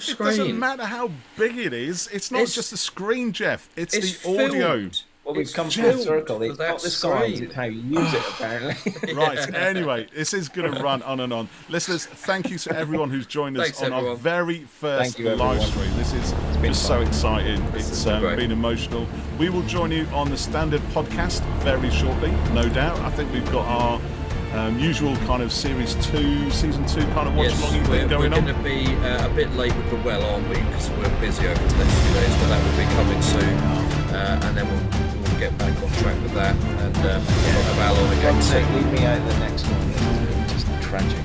screen. It doesn't matter how big it is. It's not just the screen, Jeff. It's the audio. Well, we've come full circle. It's not the size, it's how you use it, apparently. Right, anyway, this is going to run on and on. Listeners, thank you to everyone who's joined us our very first live stream. This is just so exciting. It's been emotional. We will join you on the standard podcast very shortly, no doubt. I think we've got our usual kind of season 2 kind of watch-along thing going on. We're going to be a bit late with the well, aren't we? Because we're busy over the next few days, but that will be coming soon. And then we'll get back on track with that. And we'll have Al on again. So leave me out of the next one. It's just tragic.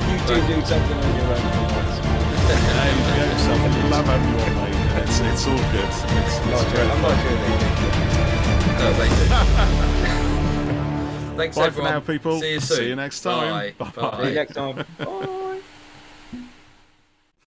You do something on your own. Get yourself a love everyone, mate. It's all good. I'm not sure they do. No, they do. Thanks, Bye everyone. for now, people. See you soon. See you next time. Bye. See you next time. Bye.